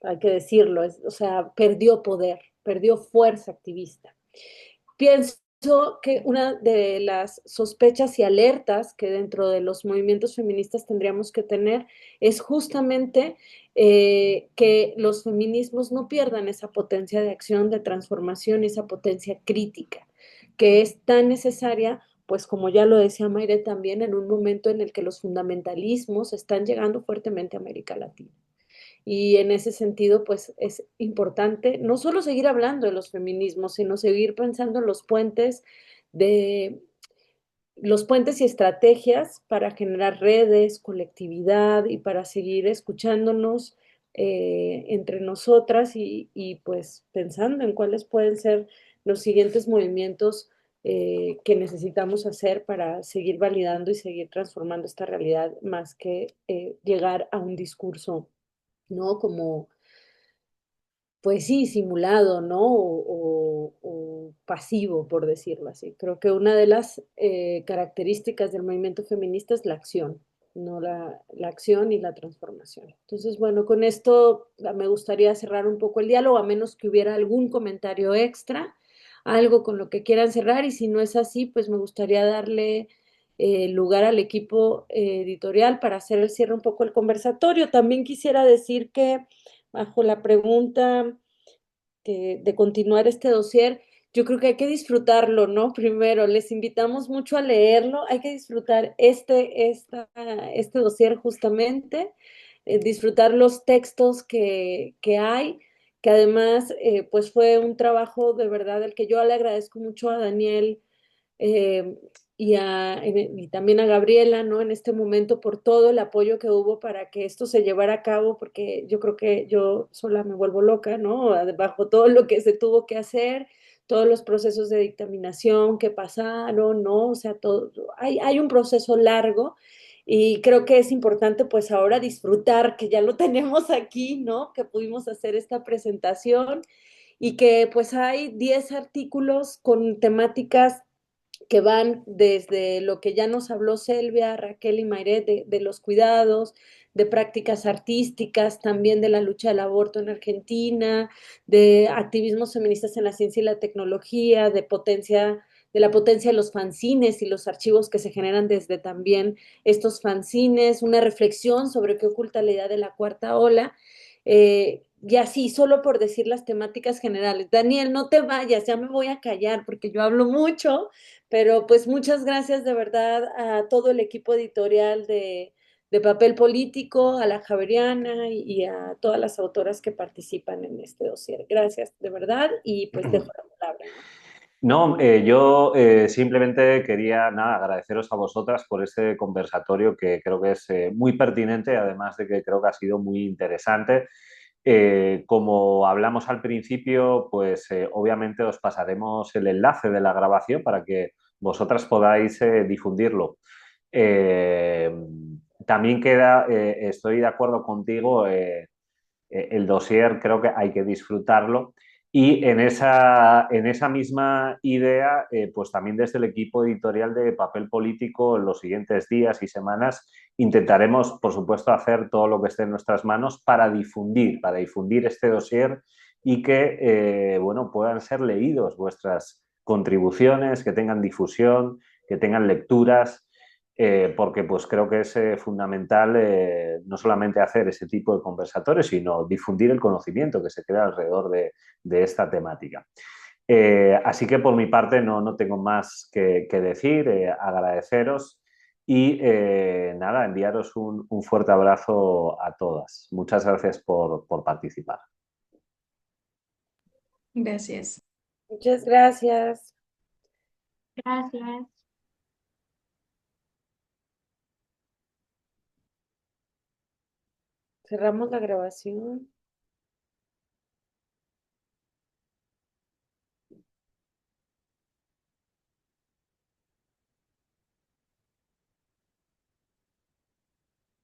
hay que decirlo, o sea, perdió poder, perdió fuerza activista. Pienso que una de las sospechas y alertas que dentro de los movimientos feministas tendríamos que tener es justamente que los feminismos no pierdan esa potencia de acción, de transformación, esa potencia crítica, que es tan necesaria, pues como ya lo decía Mayre también, en un momento en el que los fundamentalismos están llegando fuertemente a América Latina. Y en ese sentido, pues es importante no solo seguir hablando de los feminismos, sino seguir pensando en de los puentes y estrategias para generar redes, colectividad y para seguir escuchándonos entre nosotras pues pensando en cuáles pueden ser los siguientes movimientos que necesitamos hacer para seguir validando y seguir transformando esta realidad más que llegar a un discurso, ¿no? Como, pues sí, simulado, ¿no? O pasivo, por decirlo así. Creo que una de las características del movimiento feminista es la acción, no la acción y la transformación. Entonces, bueno, con esto me gustaría cerrar un poco el diálogo, a menos que hubiera algún comentario extra, algo con lo que quieran cerrar, y si no es así, pues me gustaría darle lugar al equipo editorial para hacer el cierre un poco el conversatorio. También quisiera decir que bajo la pregunta de continuar este dossier, yo creo que hay que disfrutarlo, ¿no? Primero, les invitamos mucho a leerlo, hay que disfrutar este dossier justamente, disfrutar los textos que hay, que además, pues fue un trabajo de verdad el que yo le agradezco mucho a Daniel eh, y también a Gabriela, ¿no? En este momento por todo el apoyo que hubo para que esto se llevara a cabo, porque yo creo que yo sola me vuelvo loca, ¿no? Bajo todo lo que se tuvo que hacer, todos los procesos de dictaminación que pasaron, ¿no? O sea, todo, hay un proceso largo y creo que es importante pues ahora disfrutar que ya lo tenemos aquí, ¿no? Que pudimos hacer esta presentación y que pues hay 10 artículos con temáticas que van desde lo que ya nos habló Selvia, Raquel y Mayret, de los cuidados, de prácticas artísticas, también de la lucha del aborto en Argentina, de activismos feministas en la ciencia y la tecnología, de la potencia de los fanzines y los archivos que se generan desde también estos fanzines, una reflexión sobre qué oculta la idea de la cuarta ola. Y así, solo por decir las temáticas generales. Daniel, no te vayas, ya me voy a callar porque yo hablo mucho, pero pues muchas gracias de verdad a todo el equipo editorial de Papel Político, a la Javeriana y a todas las autoras que participan en este dossier. Gracias de verdad y pues dejo la palabra, ¿no? No, yo simplemente quería nada, agradeceros a vosotras por este conversatorio que creo que es muy pertinente, además de que creo que ha sido muy interesante. Como hablamos al principio, pues obviamente os pasaremos el enlace de la grabación para que vosotras podáis difundirlo. Eh, También estoy de acuerdo contigo, el dossier creo que hay que disfrutarlo y en esa misma idea, pues también desde el equipo editorial de Papel Político en los siguientes días y semanas intentaremos, por supuesto, hacer todo lo que esté en nuestras manos para difundir este dossier y que, bueno, puedan ser leídos vuestras contribuciones, que tengan difusión que tengan lecturas, porque pues creo que es fundamental no solamente hacer ese tipo de conversatorios, sino difundir el conocimiento que se crea alrededor de esta temática. Así que por mi parte no tengo más que decir, agradeceros y nada, enviaros un fuerte abrazo a todas. Muchas gracias por participar. Gracias. Muchas gracias. Gracias. Cerramos la grabación.